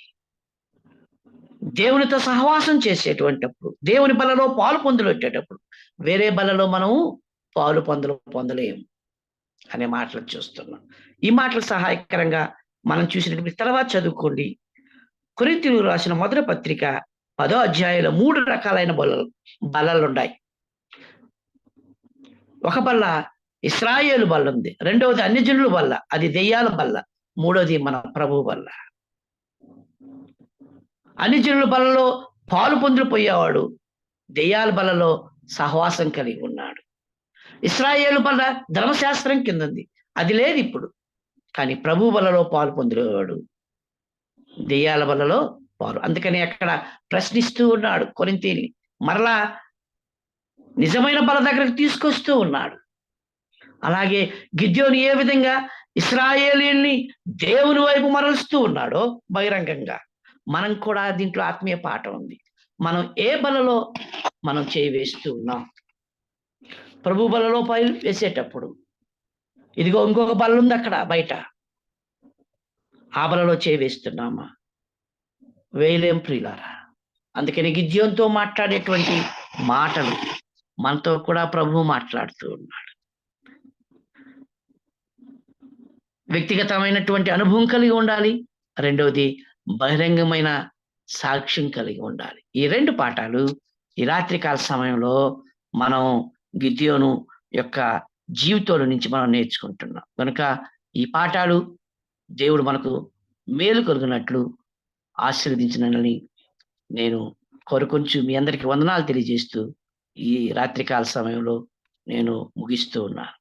దేవునితో సహవాసం చేసేటువంటప్పుడు, దేవుని బలలో పాలు పొందులొచ్చేటప్పుడు వేరే బలలో మనము పాలు పొందలేము అనే మాటలు చూస్తున్నాం. ఈ మాటలు సహాయకరంగా మనం చూసినటువంటి తర్వాత చదువుకోండి. కొరింథీయులకు రాసిన మొదటి పత్రిక 10వ అధ్యాయంలో 3 రకాలైన బలలున్నాయి. ఒక బల్ల ఇశ్రాయేలు బల్ల ఉంది. రెండవది అన్యజనుల బల్ల, అది దెయ్యాల బల్ల. మూడోది మన ప్రభువు బల్ల. అన్యజనుల బలలో పాలు పొందులు పోయేవాడు దెయ్యాల బలలో సహవాసం కలిగి ఉన్నాడు. ఇశ్రాయేలు బల్ల ధర్మశాస్త్రం కింద ఉంది, అది లేదు ఇప్పుడు. కానీ ప్రభు బలలో పాలు పొందేవాడు దెయ్యాల బలలో పాలు. అందుకని అక్కడ ప్రశ్నిస్తూ ఉన్నాడు కొరింథీయుల్ని, మరలా నిజమైన బల దగ్గరకు తీసుకొస్తూ ఉన్నాడు. అలాగే గిద్యోను ఏ విధంగా ఇశ్రాయేలీయుల్ని దేవుని వైపు మరలుస్తూ ఉన్నాడో బహిరంగంగా, మనం కూడా దీంట్లో ఆత్మీయ పాఠం ఉంది. మనం ఏ బలలో మనం చేయి వేస్తూ ఉన్నాం? ప్రభు బలలో పై వేసేటప్పుడు ఇదిగో ఇంకొక బల ఉంది అక్కడ బయట, ఆ బలలో చేయి వేస్తున్నామా? వేయలేం ప్రియులారా. అందుకని గిద్యోనుతో మాట్లాడేటువంటి మాటలు మనతో కూడా ప్రభువు మాట్లాడుతూ ఉన్నాడు. వ్యక్తిగతమైనటువంటి అనుభవం కలిగి ఉండాలి. రెండవది బహిరంగమైన సాక్ష్యం కలిగి ఉండాలి. ఈ 2 పాఠాలు ఈ రాత్రికాల సమయంలో మనం గిద్యోను యొక్క జీవితాల నుంచి మనం నేర్చుకుంటున్నాం. కనుక ఈ పాఠాలు దేవుడు మనకు మేలు కలుగునట్లు ఆశీర్వదించినని నేను కోరుకొంచు మీ అందరికీ వందనాలు తెలియజేస్తూ ఈ రాత్రికాల సమయంలో నేను ముగిస్తూ ఉన్నాను.